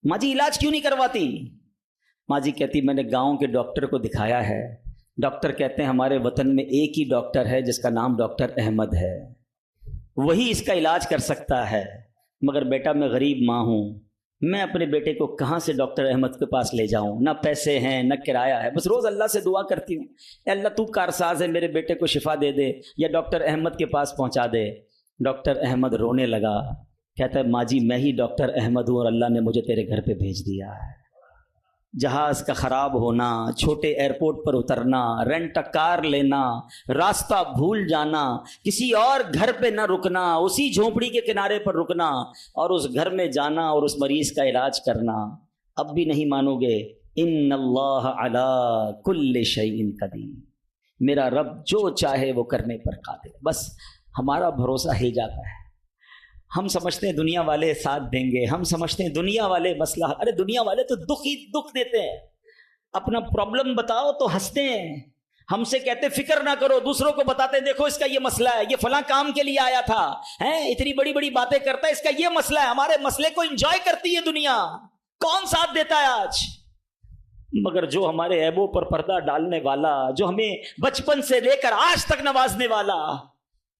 ماں جی علاج کیوں نہیں کرواتی؟ ماں جی کہتی میں نے گاؤں کے ڈاکٹر کو دکھایا ہے، ڈاکٹر کہتے ہیں ہمارے وطن میں ایک ہی ڈاکٹر ہے جس کا نام ڈاکٹر احمد ہے، وہی اس کا علاج کر سکتا ہے، مگر بیٹا میں غریب ماں ہوں، میں اپنے بیٹے کو کہاں سے ڈاکٹر احمد کے پاس لے جاؤں، نہ پیسے ہیں نہ کرایہ ہے، بس روز اللہ سے دعا کرتی ہوں اے اللہ تو کارساز ہے، میرے بیٹے کو شفا دے دے یا ڈاکٹر احمد کے پاس پہنچا دے۔ ڈاکٹر احمد رونے لگا، کہتا ہے ماں جی میں ہی ڈاکٹر احمد ہوں اور اللہ نے مجھے تیرے گھر پہ بھیج دیا ہے۔ جہاز کا خراب ہونا، چھوٹے ایئرپورٹ پر اترنا، رینٹ ا کار لینا، راستہ بھول جانا، کسی اور گھر پہ نہ رکنا، اسی جھونپڑی کے کنارے پر رکنا اور اس گھر میں جانا اور اس مریض کا علاج کرنا، اب بھی نہیں مانو گے؟ ان اللہ علی کل شیء قدیر، میرا رب جو چاہے وہ کرنے پر قادر۔ بس ہمارا بھروسہ ہل جاتا ہے، ہم سمجھتے ہیں دنیا والے ساتھ دیں گے، ہم سمجھتے ہیں دنیا والے مسئلہ، ارے دنیا والے تو دکھ ہی دکھ دیتے ہیں، اپنا پرابلم بتاؤ تو ہنستے ہیں، ہم سے کہتے فکر نہ کرو، دوسروں کو بتاتے ہیں دیکھو اس کا یہ مسئلہ ہے، یہ فلاں کام کے لیے آیا تھا، اتنی بڑی بڑی باتیں کرتا ہے، اس کا یہ مسئلہ ہے، ہمارے مسئلے کو انجوائے کرتی ہے دنیا، کون ساتھ دیتا ہے آج؟ مگر جو ہمارے عیبوں پر پردہ ڈالنے والا، جو ہمیں بچپن سے لے کر آج تک نوازنے والا،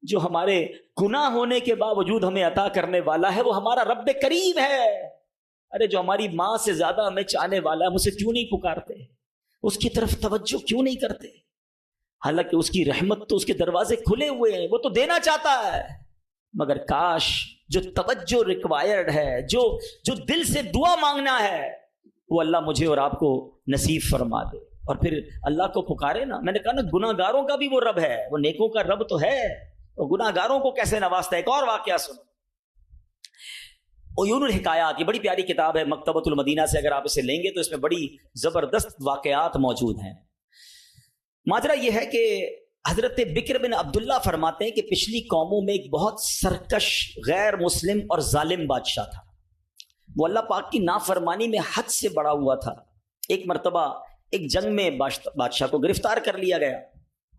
جو ہمارے گناہ ہونے کے باوجود ہمیں عطا کرنے والا ہے، وہ ہمارا رب کریم ہے۔ ارے جو ہماری ماں سے زیادہ ہمیں چاہنے والا ہے، مجھے کیوں نہیں پکارتے، اس کی طرف توجہ کیوں نہیں کرتے؟ حالانکہ اس کی رحمت تو اس کے دروازے کھلے ہوئے ہیں، وہ تو دینا چاہتا ہے، مگر کاش جو توجہ ریکوائرڈ ہے، جو دل سے دعا مانگنا ہے، وہ اللہ مجھے اور آپ کو نصیب فرما دے، اور پھر اللہ کو پکارے نا۔ میں نے کہا نا گناہ گاروں کا بھی وہ رب ہے، وہ نیکوں کا رب تو ہے، وہ گناہ گاروں کو کیسے نوازتا ہے۔ ایک اور واقعہ سنو، عیون الحکایات، یہ بڑی پیاری کتاب ہے مکتبۃ المدینہ سے، اگر آپ اسے لیں گے تو اس میں بڑی زبردست واقعات موجود ہیں۔ ماجرا یہ ہے کہ حضرت بکر بن عبداللہ فرماتے ہیں کہ پچھلی قوموں میں ایک بہت سرکش، غیر مسلم اور ظالم بادشاہ تھا، وہ اللہ پاک کی نافرمانی میں حد سے بڑا ہوا تھا۔ ایک مرتبہ ایک جنگ میں بادشاہ کو گرفتار کر لیا گیا،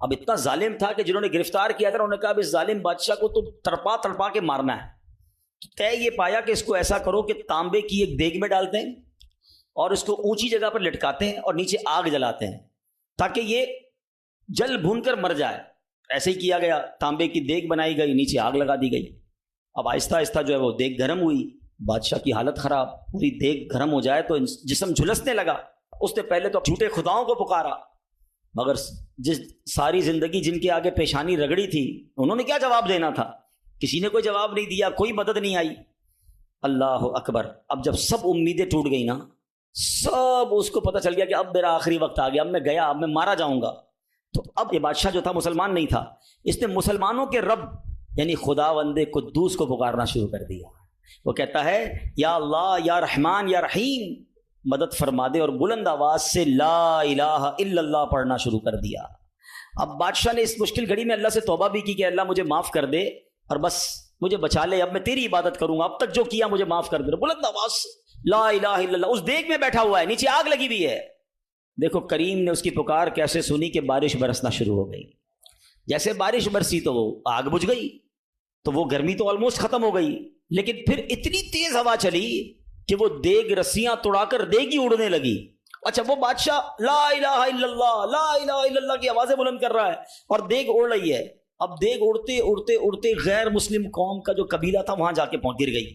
اب اتنا ظالم تھا کہ جنہوں نے گرفتار کیا تھا انہوں نے کہا اب اس ظالم بادشاہ کو تو تڑپا تڑپا کے مارنا ہے۔ طے یہ پایا کہ اس کو ایسا کرو کہ تانبے کی ایک دیگ میں ڈالتے ہیں اور اس کو اونچی جگہ پر لٹکاتے ہیں اور نیچے آگ جلاتے ہیں تاکہ یہ جل بھون کر مر جائے۔ ایسے ہی کیا گیا، تانبے کی دیگ بنائی گئی، نیچے آگ لگا دی گئی۔ اب آہستہ آہستہ جو ہے وہ دیگ گرم ہوئی، بادشاہ کی حالت خراب، پوری دیگ گرم ہو جائے تو جسم جھلسنے لگا۔ اس نے پہلے تو جھوٹے خداؤں کو پکارا، مگر جس ساری زندگی جن کے آگے پیشانی رگڑی تھی انہوں نے کیا جواب دینا تھا؟ کسی نے کوئی جواب نہیں دیا، کوئی مدد نہیں آئی۔ اللہ اکبر، اب جب سب امیدیں ٹوٹ گئی نا، سب اس کو پتہ چل گیا کہ اب میرا آخری وقت آ گیا، اب میں گیا، اب میں مارا جاؤں گا۔ تو اب یہ بادشاہ جو تھا مسلمان نہیں تھا، اس نے مسلمانوں کے رب یعنی خداوند قدوس کو پکارنا شروع کر دیا۔ وہ کہتا ہے یا اللہ یا رحمان یا رحیم مدد فرما دے، اور بلند آواز سے لا الہ الا اللہ پڑھنا شروع کر دیا۔ اب بادشاہ نے اس مشکل گھڑی میں اللہ سے توبہ بھی کی کہ اللہ مجھے معاف کر دے اور بس مجھے بچا لے، اب میں تیری عبادت کروں گا، اب تک جو کیا مجھے معاف کر دے۔ بلند آواز سے لا الہ الا اللہ، اس دیگ میں بیٹھا ہوا ہے، نیچے آگ لگی ہوئی ہے۔ دیکھو کریم نے اس کی پکار کیسے سنی کہ بارش برسنا شروع ہو گئی۔ جیسے بارش برسی تو وہ آگ بجھ گئی، تو وہ گرمی تو آلموسٹ ختم ہو گئی، لیکن پھر اتنی تیز ہوا چلی کہ وہ دیگ رسیاں توڑا کر دیگ ہی اڑنے لگی. اچھا وہ بادشاہ لا الہ الا اللہ لا الہ الا اللہ کی آوازیں بلند کر رہا ہے اور دیگ اڑ رہی ہے. اب دیگ اڑتے اڑتے اڑتے غیر مسلم قوم کا جو قبیلہ تھا وہاں جا کے گر گئی.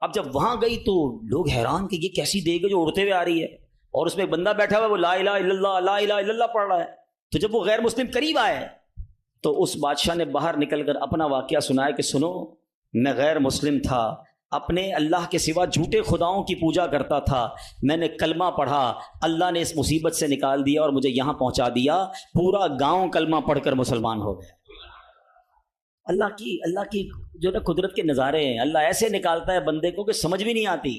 اب جب وہاں گئی تو لوگ حیران کہ یہ کیسی دیگ ہے جو اڑتے ہوئے آ رہی ہے, اور اس میں ایک بندہ بیٹھا ہوا ہے وہ لا الہ الا اللہ لا الہ الا اللہ پڑھ رہا ہے. تو جب وہ غیر مسلم قریب آئے تو اس بادشاہ نے باہر نکل کر اپنا واقعہ سنایا کہ سنو, میں غیر مسلم تھا, اپنے اللہ کے سوا جھوٹے خداؤں کی پوجا کرتا تھا, میں نے کلمہ پڑھا, اللہ نے اس مصیبت سے نکال دیا اور مجھے یہاں پہنچا دیا, پورا گاؤں کلمہ پڑھ کر مسلمان ہو گیا. اللہ کی جو نا قدرت کے نظارے ہیں, اللہ ایسے نکالتا ہے بندے کو کہ سمجھ بھی نہیں آتی.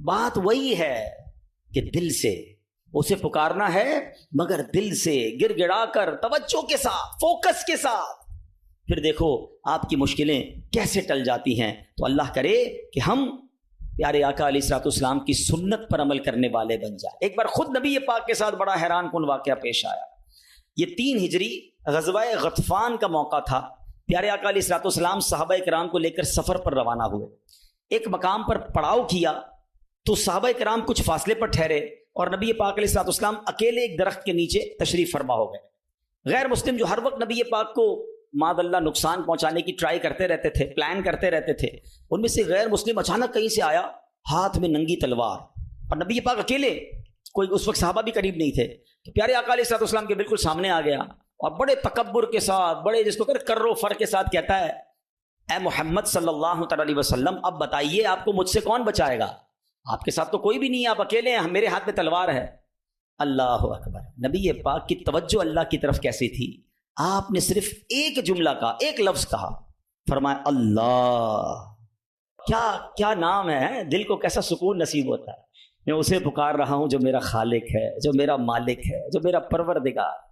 بات وہی ہے کہ دل سے اسے پکارنا ہے, مگر دل سے گڑ گڑا کر توجہ کے ساتھ فوکس کے ساتھ, پھر دیکھو آپ کی مشکلیں کیسے ٹل جاتی ہیں. تو اللہ کرے کہ ہم پیارے آقا علیہ الصلوۃ والسلام کی سنت پر عمل کرنے والے بن جائیں. ایک بار خود نبی پاک کے ساتھ بڑا حیران کن واقعہ پیش آیا. یہ 3 ہجری غزوہ غطفان کا موقع تھا. پیارے آقا علیہ الصلوۃ والسلام صحابہ کرام کو لے کر سفر پر روانہ ہوئے. ایک مقام پر پڑاؤ کیا تو صحابہ کرام کچھ فاصلے پر ٹھہرے اور نبی پاک علیہ الصلوۃ والسلام اکیلے ایک درخت کے نیچے تشریف فرما ہو گئے. غیر مسلم جو ہر وقت نبی پاک کو معاذ اللہ نقصان پہنچانے کی ٹرائی کرتے رہتے تھے, پلان کرتے رہتے تھے, ان میں سے غیر مسلم اچانک کہیں سے آیا ہاتھ میں ننگی تلوار, اور نبی پاک اکیلے, کوئی اس وقت صحابہ بھی قریب نہیں تھے. تو پیارے آقا علیہ الصلوۃ والسلام کے بالکل سامنے آ گیا اور بڑے تکبر کے ساتھ, بڑے جس کو کر و فر کے ساتھ کہتا ہے, اے محمد صلی اللہ تعالی علیہ وسلم, اب بتائیے آپ کو مجھ سے کون بچائے گا؟ آپ کے ساتھ تو کوئی بھی نہیں ہے, آپ اکیلے ہیں, میرے ہاتھ میں تلوار ہے. اللہ اکبر. نبی پاک کی توجہ اللہ کی طرف کیسی تھی, آپ نے صرف ایک جملہ کہا, ایک لفظ کہا, فرمایا اللہ. کیا نام ہے, دل کو کیسا سکون نصیب ہوتا ہے. میں اسے پکار رہا ہوں جو میرا خالق ہے, جو میرا مالک ہے, جو میرا پروردگار.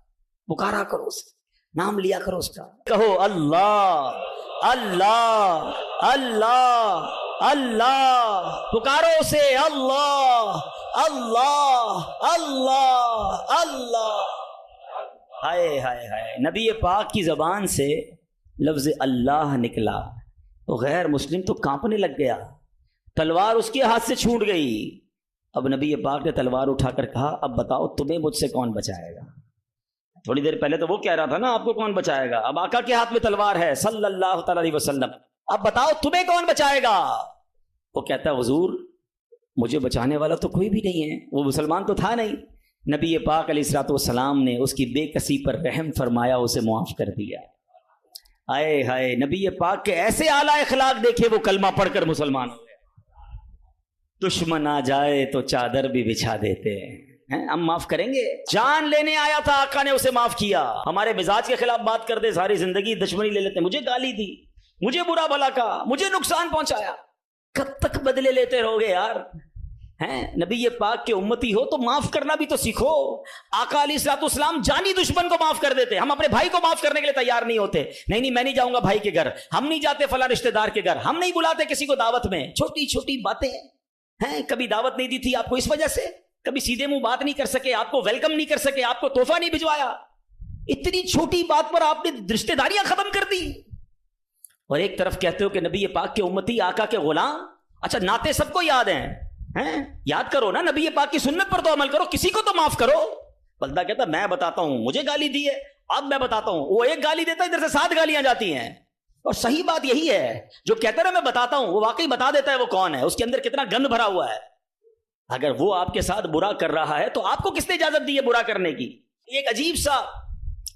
پکارا کرو اسے, نام لیا کرو اس کا, کہو اللہ اللہ اللہ اللہ, پکارو اسے اللہ اللہ اللہ اللہ. ہائے ہائے ہائے, نبی پاک کی زبان سے لفظ اللہ نکلا تو غیر مسلم تو کانپنے لگ گیا, تلوار اس کے ہاتھ سے چھوٹ گئی. اب نبی پاک نے تلوار اٹھا کر کہا, اب بتاؤ تمہیں مجھ سے کون بچائے گا؟ تھوڑی دیر پہلے تو وہ کہہ رہا تھا نا آپ کو کون بچائے گا, اب آقا کے ہاتھ میں تلوار ہے صلی اللہ تعالی علیہ وسلم, اب بتاؤ تمہیں کون بچائے گا؟ وہ کہتا ہے حضور مجھے بچانے والا تو کوئی بھی نہیں ہے, وہ مسلمان تو تھا نہیں. نبی پاک علیہ الصلوۃ والسلام نے اس کی بے کسی پر رحم فرمایا, اسے معاف کر دیا. آئے ہائے, نبی پاک کے ایسے اعلیٰ اخلاق دیکھے, وہ کلمہ پڑھ کر مسلمان ہو گئے. دشمن آ جائے تو چادر بھی بچھا دیتے ہیں, ہم معاف کریں گے. جان لینے آیا تھا آقا نے اسے معاف کیا. ہمارے مزاج کے خلاف بات کر دے, ساری زندگی دشمنی لے لیتے, مجھے گالی دی, مجھے برا بھلا کہا, مجھے نقصان پہنچایا. کب تک بدلے لیتے رہو گے یار؟ ہیں نبی پاک کے امتی ہو تو معاف کرنا بھی تو سیکھو. آقا علیہ الصلوۃ والسلام جانی دشمن کو معاف کر دیتے, ہم اپنے بھائی کو معاف کرنے کے لیے تیار نہیں ہوتے. نہیں میں نہیں جاؤں گا بھائی کے گھر, ہم نہیں جاتے فلاں رشتہ دار کے گھر, ہم نہیں بلاتے کسی کو دعوت میں. چھوٹی چھوٹی باتیں ہیں, کبھی دعوت نہیں دی تھی آپ کو اس وجہ سے, کبھی سیدھے منہ بات نہیں کر سکے, آپ کو ویلکم نہیں کر سکے, آپ کو تحفہ نہیں بھجوایا, اتنی چھوٹی بات پر آپ نے رشتہ داریاں ختم کر دی. اور ایک طرف کہتے ہو کہ نبی پاک کے امتی, آقا کے غلام. اچھا نعتیں سب کو یاد ہیں, یاد کرو نا, نبی پاک کی سنت پر تو عمل کرو, کسی کو تو معاف کرو. بندہ کہتا میں بتاتا ہوں, مجھے گالی دی ہے, اب میں بتاتا ہوں. وہ ایک گالی دیتا ہے, ادھر سے 7 گالیاں جاتی ہیں. اور صحیح بات یہی ہے, جو کہتا ہے میں بتاتا ہوں, وہ واقعی بتا دیتا ہے وہ کون ہے, اس کے اندر کتنا گند بھرا ہوا ہے. اگر وہ آپ کے ساتھ برا کر رہا ہے تو آپ کو کس نے اجازت دی ہے برا کرنے کی؟ ایک عجیب سا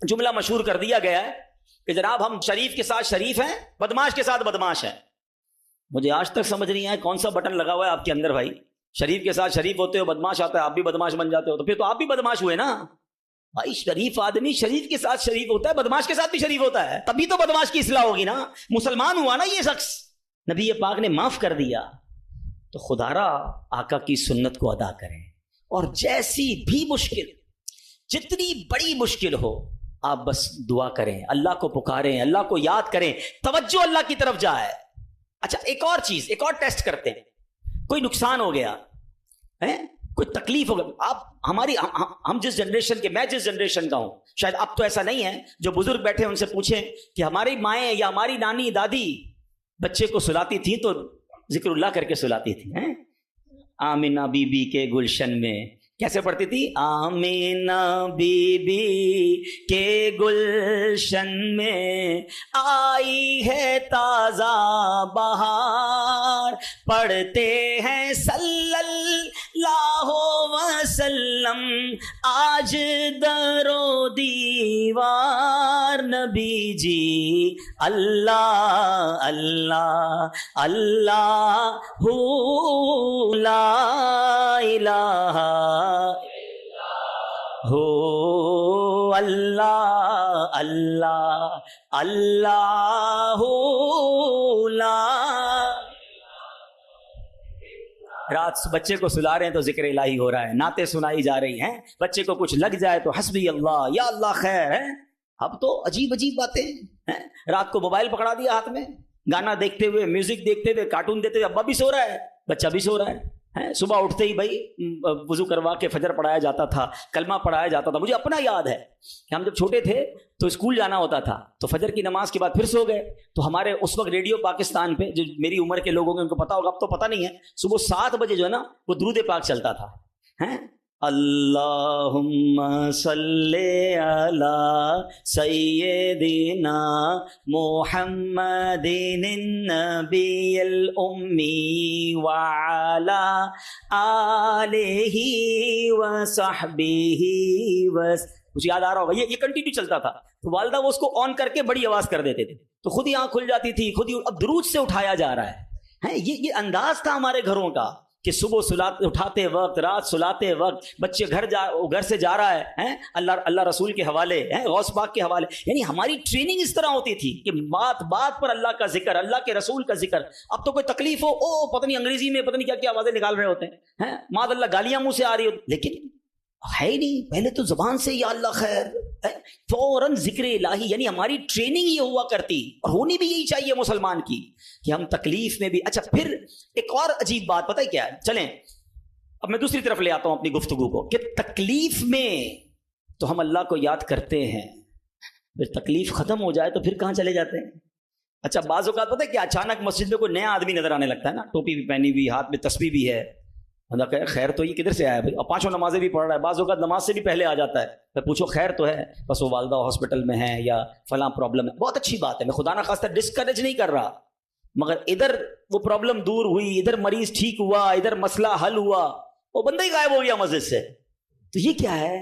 جملہ مشہور کر دیا گیا ہے کہ جناب ہم شریف کے ساتھ شریف ہیں, بدماش کے ساتھ بدماش ہیں. مجھے آج تک سمجھ نہیں آیا کون سا بٹن لگا ہوا ہے آپ کے اندر بھائی. شریف کے ساتھ شریف ہوتے ہو, بدماش آتا ہے, آپ بھی بدماش بن جاتے ہو, تو پھر تو آپ بھی بدماش ہوئے نا بھائی. شریف آدمی شریف کے ساتھ شریف ہوتا ہے, بدماش کے ساتھ بھی شریف ہوتا ہے, تبھی تو بدماش کی اصلاح ہوگی نا. مسلمان ہوا نا یہ شخص, نبی پاک نے معاف کر دیا. تو خدا را آقا کی سنت کو ادا کریں, اور جیسی بھی مشکل, جتنی بڑی مشکل ہو, آپ بس دعا کریں, اللہ کو پکاریں, اللہ کو یاد کریں, توجہ اللہ کی طرف جائے. اچھا ایک اور چیز, ایک اور ٹیسٹ کرتے ہیں. کوئی نقصان ہو گیا, کوئی تکلیف ہو گئی, آپ ہماری ہم جس جنریشن کے, میں جس جنریشن کا ہوں, شاید اب تو ایسا نہیں ہے, جو بزرگ بیٹھے ان سے پوچھیں کہ ہماری مائیں یا ہماری نانی دادی بچے کو سلاتی تھی تو ذکر اللہ کر کے سلاتی تھی. آمینہ بی بی کے گلشن میں کیسے پڑھتی تھی؟ آمینہ بی بی کے گلشن میں آئی ہے تازہ بہار، پڑھتے ہیں صلی اللہ وسلم آج در و دیوار، نبی جی اللہ اللہ اللہ لا الہ ہو اللہ اللہ اللہ لا. رات بچے کو سلا رہے ہیں تو ذکر الہی ہو رہا ہے، نعتیں سنائی جا رہی ہیں، بچے کو کچھ لگ جائے تو حسبی اللہ یا اللہ خیر ہے. اب تو عجیب عجیب باتیں ہیں. رات کو موبائل پکڑا دیا ہاتھ میں، گانا دیکھتے ہوئے، میوزک دیکھتے ہوئے، کارٹون دیکھتے ہوئے، ابا بھی سو رہا ہے، بچہ بھی سو رہا ہے. صبح اٹھتے ہی بھائی وضو کروا کے فجر پڑھایا جاتا تھا، کلمہ پڑھایا جاتا تھا. مجھے اپنا یاد ہے کہ ہم جب چھوٹے تھے تو اسکول جانا ہوتا تھا تو فجر کی نماز کے بعد پھر سو گئے تو ہمارے اس وقت ریڈیو پاکستان پہ، جو میری عمر کے لوگوں ان کو پتا ہوگا، اب تو پتہ نہیں ہے، صبح 7 بجے جو ہے نا وہ درود پاک چلتا تھا. اللہم صلی علی سیدنا محمد النبی الامی وعلی آلہ وصحبہ کچھ یاد آ رہا ہوگا، یہ کنٹینیو چلتا تھا. تو والدہ وہ اس کو آن کر کے بڑی آواز کر دیتے تھے تو خود ہی آنکھ کھل جاتی تھی، خود ہی. اب درود سے اٹھایا جا رہا ہے. یہ انداز تھا ہمارے گھروں کا کہ صبح اٹھاتے وقت، رات سلاتے وقت، بچے گھر سے جا رہا ہے اللہ رسول کے حوالے، غوث پاک کے حوالے. یعنی ہماری ٹریننگ اس طرح ہوتی تھی کہ بات پر اللہ کا ذکر، اللہ کے رسول کا ذکر. اب تو کوئی تکلیف ہو، پتہ نہیں انگریزی میں پتہ نہیں کیا کیا آوازیں نکال رہے ہوتے ہیں، معاذ اللہ گالیاں منہ سے آ رہی ہوتی، لیکن ہے ہی نہیں. پہلے تو زبان سے یا اللہ خیر، فوراً ذکر الہی. یعنی ہماری ٹریننگ یہ ہوا کرتی، اور ہونی بھی یہی چاہیے مسلمان کی کہ ہم تکلیف میں بھی. اچھا پھر ایک اور عجیب بات پتہ ہے کیا ہے؟ چلیں اب میں دوسری طرف لے آتا ہوں اپنی گفتگو کو کہ تکلیف میں تو ہم اللہ کو یاد کرتے ہیں، پھر تکلیف ختم ہو جائے تو پھر کہاں چلے جاتے ہیں؟ اچھا بعض اوقات پتہ ہے کہ اچانک مسجد میں کوئی نیا آدمی نظر آنے لگتا ہے نا، ٹوپی بھی پہنی ہوئی، ہاتھ میں تسبیح بھی ہے، اللہ کہ خیر تو یہ کدھر سے آیا بھائی؟ اور 5 نمازیں بھی پڑھ رہا ہے، بعض اوقات نماز سے بھی پہلے آ جاتا ہے. میں پوچھو خیر تو ہے؟ بس وہ والدہ ہاسپٹل میں ہیں یا فلاں پرابلم ہے. بہت اچھی بات ہے، میں خدا نہ خواستہ ڈسکریج نہیں کر رہا، مگر ادھر وہ پرابلم دور ہوئی، ادھر مریض ٹھیک ہوا، ادھر مسئلہ حل ہوا، وہ بندہ ہی غائب ہو گیا مسجد سے. تو یہ کیا ہے؟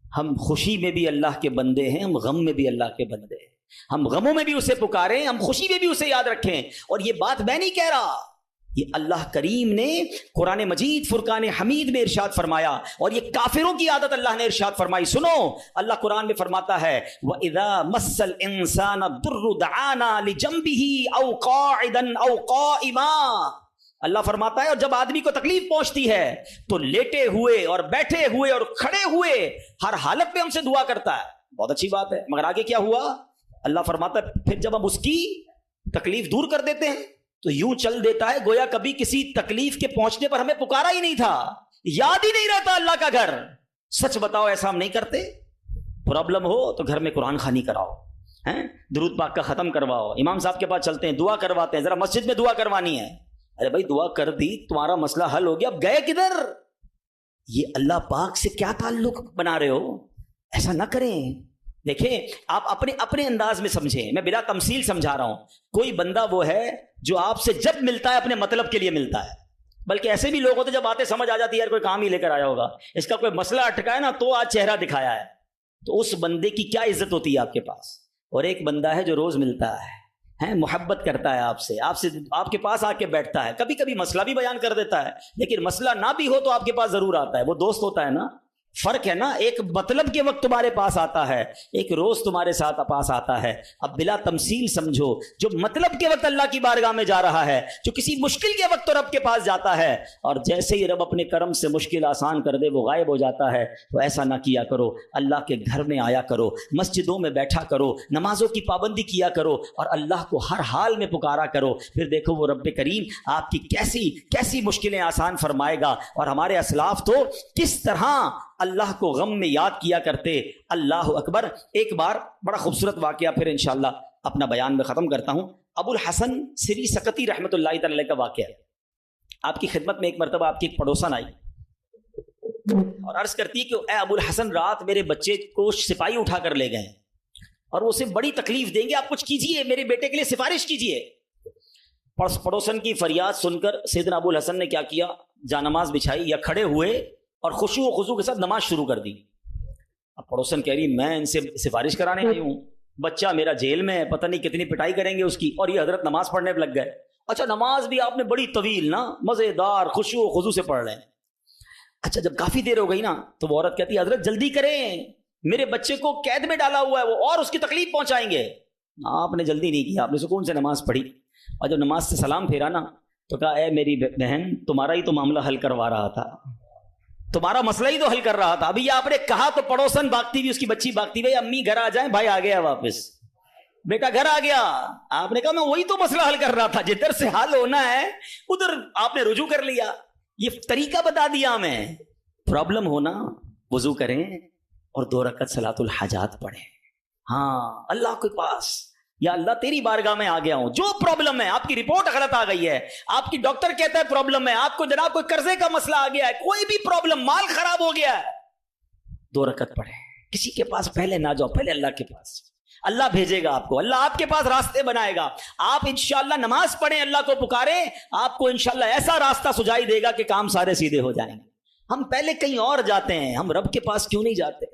ہم خوشی میں بھی اللہ کے بندے ہیں، ہم غم میں بھی اللہ کے بندے ہیں. ہم غموں میں بھی اسے پکاریں، ہم خوشی میں بھی اسے یاد رکھیں. اور یہ بات میں نہیں کہہ رہا، یہ اللہ کریم نے قرآن مجید فرقان حمید میں ارشاد فرمایا، اور یہ کافروں کی عادت اللہ نے ارشاد فرمائی. سنو، اللہ قرآن میں فرماتا ہے وَإِذَا مَسَّ الْإِنسَانَ الضُّرُّ دَعَانَا لِجَنبِهِ أَوْ قَاعِدًا أَوْ قَائِمًا. اللہ فرماتا ہے اور جب آدمی کو تکلیف پہنچتی ہے تو لیٹے ہوئے اور بیٹھے ہوئے اور کھڑے ہوئے ہر حالت میں ہم سے دعا کرتا ہے. بہت اچھی بات ہے، مگر آگے کیا ہوا؟ اللہ فرماتا ہے پھر جب ہم اس کی تکلیف دور کر دیتے ہیں تو یوں چل دیتا ہے گویا کبھی کسی تکلیف کے پہنچنے پر ہمیں پکارا ہی نہیں تھا، یاد ہی نہیں رہتا اللہ کا گھر. سچ بتاؤ ایسا ہم نہیں کرتے؟ پرابلم ہو تو گھر میں قرآن خوانی کراؤ، درود پاک کا ختم کرواؤ، امام صاحب کے پاس چلتے ہیں، دعا کرواتے ہیں، ذرا مسجد میں دعا کروانی ہے. ارے بھائی دعا کر دی، تمہارا مسئلہ حل ہو گیا، اب گئے کدھر؟ یہ اللہ پاک سے کیا تعلق بنا رہے ہو؟ ایسا نہ کریں. دیکھیں آپ اپنے انداز میں سمجھیں، میں بلا تمثیل سمجھا رہا ہوں. کوئی بندہ وہ ہے جو آپ سے جب ملتا ہے اپنے مطلب کے لیے ملتا ہے، بلکہ ایسے بھی لوگ ہوتے جب آتے سمجھ آ جاتی ہے یار کوئی کام ہی لے کر آیا ہوگا، اس کا کوئی مسئلہ اٹکا ہے نا تو آج چہرہ دکھایا ہے. تو اس بندے کی کیا عزت ہوتی ہے آپ کے پاس؟ اور ایک بندہ ہے جو روز ملتا ہے، محبت کرتا ہے آپ کے پاس آ کے بیٹھتا ہے، کبھی کبھی مسئلہ بھی بیان کر دیتا ہے، لیکن مسئلہ نہ بھی ہو تو آپ کے پاس ضرور آتا ہے. وہ دوست ہوتا ہے نا. فرق ہے نا، ایک مطلب کے وقت تمہارے پاس آتا ہے، ایک روز تمہارے ساتھ پاس آتا ہے. اب بلا تمثیل سمجھو، جو مطلب کے وقت اللہ کی بارگاہ میں جا رہا ہے، جو کسی مشکل کے وقت تو رب کے پاس جاتا ہے، اور جیسے ہی رب اپنے کرم سے مشکل آسان کر دے وہ غائب ہو جاتا ہے. تو ایسا نہ کیا کرو، اللہ کے گھر میں آیا کرو، مسجدوں میں بیٹھا کرو، نمازوں کی پابندی کیا کرو، اور اللہ کو ہر حال میں پکارا کرو. پھر دیکھو وہ رب کریم آپ کی کیسی مشکلیں آسان فرمائے گا. اور ہمارے اسلاف تو کس طرح اللہ کو غم میں یاد کیا کرتے. اللہ اکبر. ایک بار بڑا خوبصورت واقعہ، پھر انشاءاللہ اپنا بیان میں ختم کرتا ہوں. ابو الحسن سری سکتی رحمۃ اللہ تعالی علیہ کا واقعہ ہے. آپ کی خدمت میں ایک مرتبہ آپ کی ایک پڑوسن آئی اور عرض کرتی کہ اے ابو الحسن رات میرے بچے کو سپاہی اٹھا کر لے گئے اور وہ اسے بڑی تکلیف دیں گے, آپ کچھ کیجئے, میرے بیٹے کے لیے سفارش کیجئے. پڑوسن کی فریاد سن کر سیدنا ابو الحسن نے کیا کیا, جانماز بچھائی یا کھڑے ہوئے اور خشوع و خضوع کے ساتھ نماز شروع کر دی. اب پڑوسن کہہ رہی میں ان سے سفارش کرانے آئی ہوں, بچہ میرا جیل میں ہے, پتہ نہیں کتنی پٹائی کریں گے اس کی, اور یہ حضرت نماز پڑھنے پہ لگ گئے. اچھا نماز بھی آپ نے بڑی طویل نا مزیدار خشوع و خضوع سے پڑھ رہے ہیں. اچھا جب کافی دیر ہو گئی نا تو وہ عورت کہتی حضرت جلدی کریں, میرے بچے کو قید میں ڈالا ہوا ہے وہ, اور اس کی تکلیف پہنچائیں گے. آپ نے جلدی نہیں کیا, آپ نے سکون سے نماز پڑھی, اور جب نماز سے سلام پھیرا نا تو کہا اے میری بہن تمہارا ہی تو معاملہ حل کروا رہا تھا, تمہارا مسئلہ ہی تو حل کر رہا تھا. ابھی آپ نے کہا تو پڑوسن بھاگتی ہوئی, اس کی بچی بھاگتی ہوئی, امی گھر آ جائیں, بھائی آ گیا واپس, بیٹا گھر آ گیا. آپ نے کہا میں وہی تو مسئلہ حل کر رہا تھا, جدھر سے حل ہونا ہے ادھر آپ نے رجوع کر لیا. یہ طریقہ بتا دیا میں. پرابلم ہونا وضو کریں اور 2 رکعت صلاۃ الحاجات پڑھیں. ہاں اللہ کے پاس, یا اللہ تیری بارگاہ میں آ گیا ہوں, جو پرابلم ہے, آپ کی رپورٹ غلط آ گئی ہے, آپ کی ڈاکٹر کہتا ہے پرابلم ہے, آپ کو جناب کوئی قرضے کا مسئلہ آ گیا ہے, کوئی بھی پرابلم, مال خراب ہو گیا ہے, 2 رکعت پڑھیں. کسی کے پاس پہلے نہ جاؤ, پہلے اللہ کے پاس. اللہ بھیجے گا آپ کو, اللہ آپ کے پاس راستے بنائے گا. آپ انشاءاللہ نماز پڑھیں, اللہ کو پکاریں, آپ کو انشاءاللہ ایسا راستہ سجائی دے گا کہ کام سارے سیدھے ہو جائیں گے. ہم پہلے کہیں اور جاتے ہیں, ہم رب کے پاس کیوں نہیں جاتے؟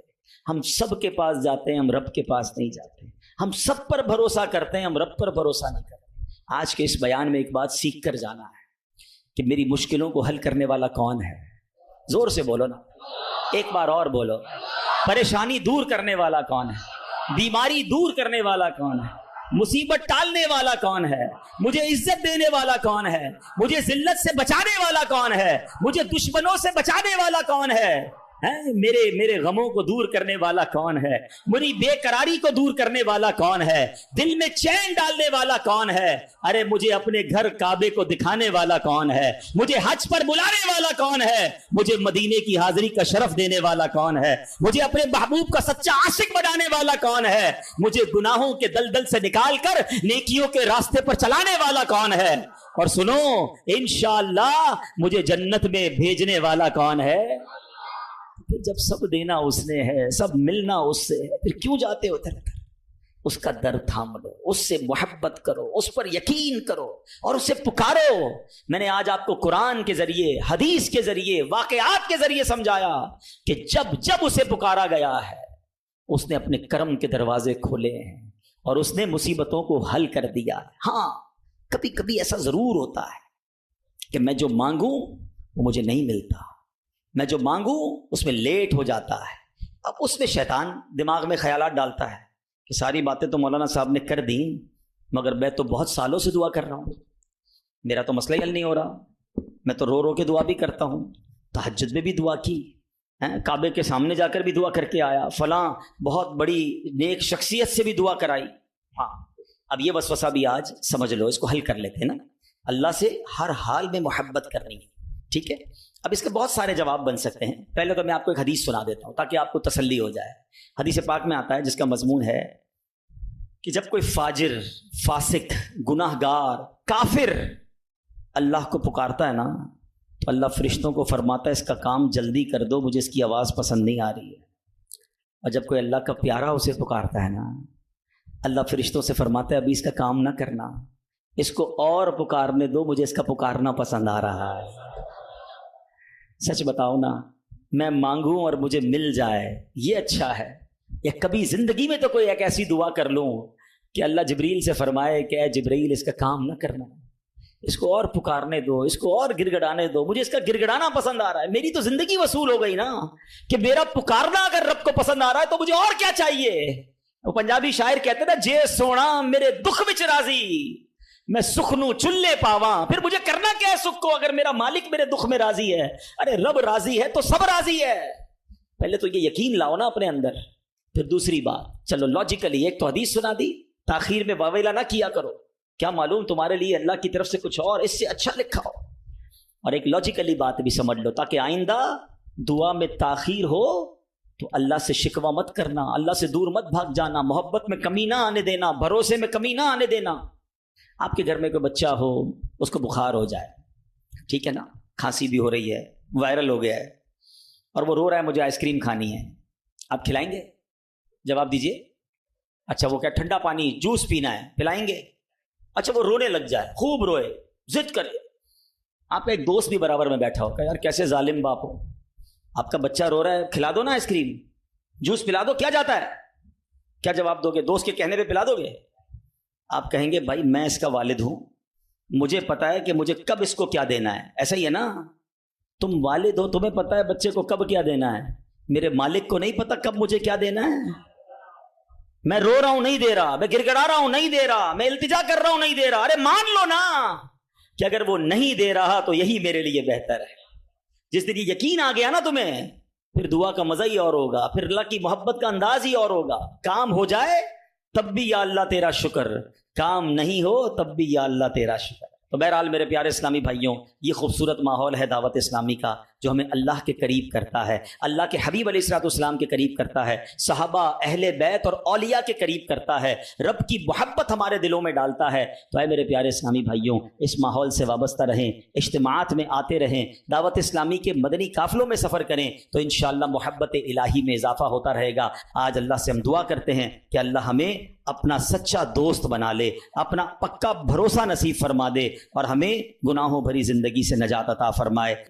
ہم سب کے پاس جاتے ہیں, ہم رب کے پاس نہیں جاتے. ہم سب پر بھروسہ کرتے ہیں, ہم رب پر بھروسہ نہیں کرتے. آج کے اس بیان میں ایک بات سیکھ کر جانا ہے کہ میری مشکلوں کو حل کرنے والا کون ہے. زور سے بولو نا, ایک بار اور بولو. پریشانی دور کرنے والا کون ہے؟ بیماری دور کرنے والا کون ہے؟ مصیبت ٹالنے والا کون ہے؟ مجھے عزت دینے والا کون ہے؟ مجھے ذلت سے بچانے والا کون ہے؟ مجھے دشمنوں سے بچانے والا کون ہے؟ میرے غموں کو دور کرنے والا کون ہے؟ میری بے قراری کو دور کرنے والا کون ہے؟ دل میں چین ڈالنے والا کون ہے؟ ارے مجھے اپنے گھر کعبے کو دکھانے والا کون ہے؟ مجھے حج پر بلانے والا کون ہے؟ مجھے مدینے کی حاضری کا شرف دینے والا کون ہے؟ مجھے اپنے محبوب کا سچا عاشق بنانے والا کون ہے؟ مجھے گناہوں کے دلدل سے نکال کر نیکیوں کے راستے پر چلانے والا کون ہے؟ اور سنو, انشاءاللہ مجھے جنت میں بھیجنے والا کون ہے؟ جب سب دینا اس نے ہے, سب ملنا اس سے ہے, پھر کیوں جاتے ہو تھک کر؟ اس کا در تھام لو, اس سے محبت کرو, اس پر یقین کرو اور اسے پکارو. میں نے آج آپ کو قرآن کے ذریعے, حدیث کے ذریعے, واقعات کے ذریعے سمجھایا کہ جب اسے پکارا گیا ہے اس نے اپنے کرم کے دروازے کھولے ہیں اور اس نے مصیبتوں کو حل کر دیا. ہاں کبھی کبھی ایسا ضرور ہوتا ہے کہ میں جو مانگوں وہ مجھے نہیں ملتا, میں جو مانگوں اس میں لیٹ ہو جاتا ہے. اب اس میں شیطان دماغ میں خیالات ڈالتا ہے کہ ساری باتیں تو مولانا صاحب نے کر دیں, مگر میں تو بہت سالوں سے دعا کر رہا ہوں, میرا تو مسئلہ ہی حل نہیں ہو رہا. میں تو رو رو کے دعا بھی کرتا ہوں, تہجد میں بھی دعا کی, کعبے کے سامنے جا کر بھی دعا کر کے آیا, فلاں بہت بڑی نیک شخصیت سے بھی دعا کرائی. ہاں اب یہ وسوسہ بھی آج سمجھ لو, اس کو حل کر لیتے ہیں نا. اللہ سے ہر حال میں محبت کرنی ہے, ٹھیک ہے. اب اس کے بہت سارے جواب بن سکتے ہیں. پہلے تو میں آپ کو ایک حدیث سنا دیتا ہوں تاکہ آپ کو تسلی ہو جائے. حدیث پاک میں آتا ہے جس کا مضمون ہے کہ جب کوئی فاجر, فاسق, گناہ گار, کافر اللہ کو پکارتا ہے نا تو اللہ فرشتوں کو فرماتا ہے اس کا کام جلدی کر دو, مجھے اس کی آواز پسند نہیں آ رہی ہے. اور جب کوئی اللہ کا پیارا اسے پکارتا ہے نا, اللہ فرشتوں سے فرماتا ہے ابھی اس کا کام نہ کرنا, اس کو اور پکارنے دو, مجھے اس کا پکارنا پسند آ رہا ہے. سچ بتاؤ نا, میں مانگوں اور مجھے مل جائے یہ اچھا ہے, یا کبھی زندگی میں تو کوئی ایک ایسی دعا کر لوں کہ اللہ جبریل سے فرمائے کہ اے جبریل اس کا کام نہ کرنا, اس کو اور پکارنے دو, اس کو اور گڑ گڑانے دو, مجھے اس کا گڑ گڑانا پسند آ رہا ہے. میری تو زندگی وصول ہو گئی نا کہ میرا پکارنا اگر رب کو پسند آ رہا ہے تو مجھے اور کیا چاہیے. وہ پنجابی شاعر کہتے نا, جے سونا میرے دکھ وچ راضی, میں سکھ نو چلے پاواں, پھر مجھے کرنا کیا ہے سکھ کو اگر میرا مالک میرے دکھ میں راضی ہے. ارے رب راضی ہے تو سب راضی ہے. پہلے تو یہ یقین لاؤ نا اپنے اندر. پھر دوسری بات, چلو لاجیکلی ایک تو حدیث سنا دی, تاخیر میں واویلا نہ کیا کرو, کیا معلوم تمہارے لیے اللہ کی طرف سے کچھ اور اس سے اچھا لکھا ہو. اور ایک لاجیکلی بات بھی سمجھ لو تاکہ آئندہ دعا میں تاخیر ہو تو اللہ سے شکوہ مت کرنا, اللہ سے دور مت بھاگ جانا, محبت میں کمی نہ آنے دینا, بھروسے میں کمی نہ آنے دینا. آپ کے گھر میں کوئی بچہ ہو, اس کو بخار ہو جائے, ٹھیک ہے نا, کھانسی بھی ہو رہی ہے, وائرل ہو گیا ہے, اور وہ رو رہا ہے مجھے آئس کریم کھانی ہے, آپ کھلائیں گے؟ جواب دیجئے. اچھا وہ کیا ٹھنڈا پانی جوس پینا ہے, پلائیں گے؟ اچھا وہ رونے لگ جائے, خوب روئے, ضد کرے, آپ کا ایک دوست بھی برابر میں بیٹھا ہو کہ یار کیسے ظالم باپ ہو, آپ کا بچہ رو رہا ہے, کھلا دو نا آئس کریم, جوس پلا دو, کیا جاتا ہے؟ کیا جواب دو گے؟ دوست کے کہنے پہ پلا دو گے؟ آپ کہیں گے بھائی میں اس کا والد ہوں, مجھے پتا ہے کہ مجھے کب اس کو کیا دینا ہے. ایسا ہی ہے نا, تم والد ہو, تمہیں پتا ہے بچے کو کب کیا دینا ہے. میرے مالک کو نہیں پتا کب مجھے کیا دینا ہے. میں رو رہا ہوں نہیں دے رہا, میں گر گڑا رہا ہوں نہیں دے رہا, میں التجا کر رہا ہوں نہیں دے رہا. ارے مان لو نا کہ اگر وہ نہیں دے رہا تو یہی میرے لیے بہتر ہے. جس دن یہ یقین آ گیا نا تمہیں, پھر دعا کا مزہ ہی اور ہوگا, پھر اللہ کی محبت کا انداز ہی اور ہوگا. کام ہو جائے تب بھی یا اللہ تیرا شکر, کام نہیں ہو تب بھی یا اللہ تیرا شکر. تو بہرحال میرے پیارے اسلامی بھائیوں, یہ خوبصورت ماحول ہے دعوت اسلامی کا جو ہمیں اللہ کے قریب کرتا ہے, اللہ کے حبیب علیہ الصلوۃ والسلام کے قریب کرتا ہے, صحابہ اہل بیت اور اولیاء کے قریب کرتا ہے, رب کی محبت ہمارے دلوں میں ڈالتا ہے. تو اے میرے پیارے اسلامی بھائیوں, اس ماحول سے وابستہ رہیں, اجتماعات میں آتے رہیں, دعوت اسلامی کے مدنی قافلوں میں سفر کریں, تو انشاءاللہ محبت الہی میں اضافہ ہوتا رہے گا. آج اللہ سے ہم دعا کرتے ہیں کہ اللہ ہمیں اپنا سچا دوست بنا لے, اپنا پکا بھروسہ نصیب فرما دے, اور ہمیں گناہوں بھری زندگی سے نجات عطا فرمائے.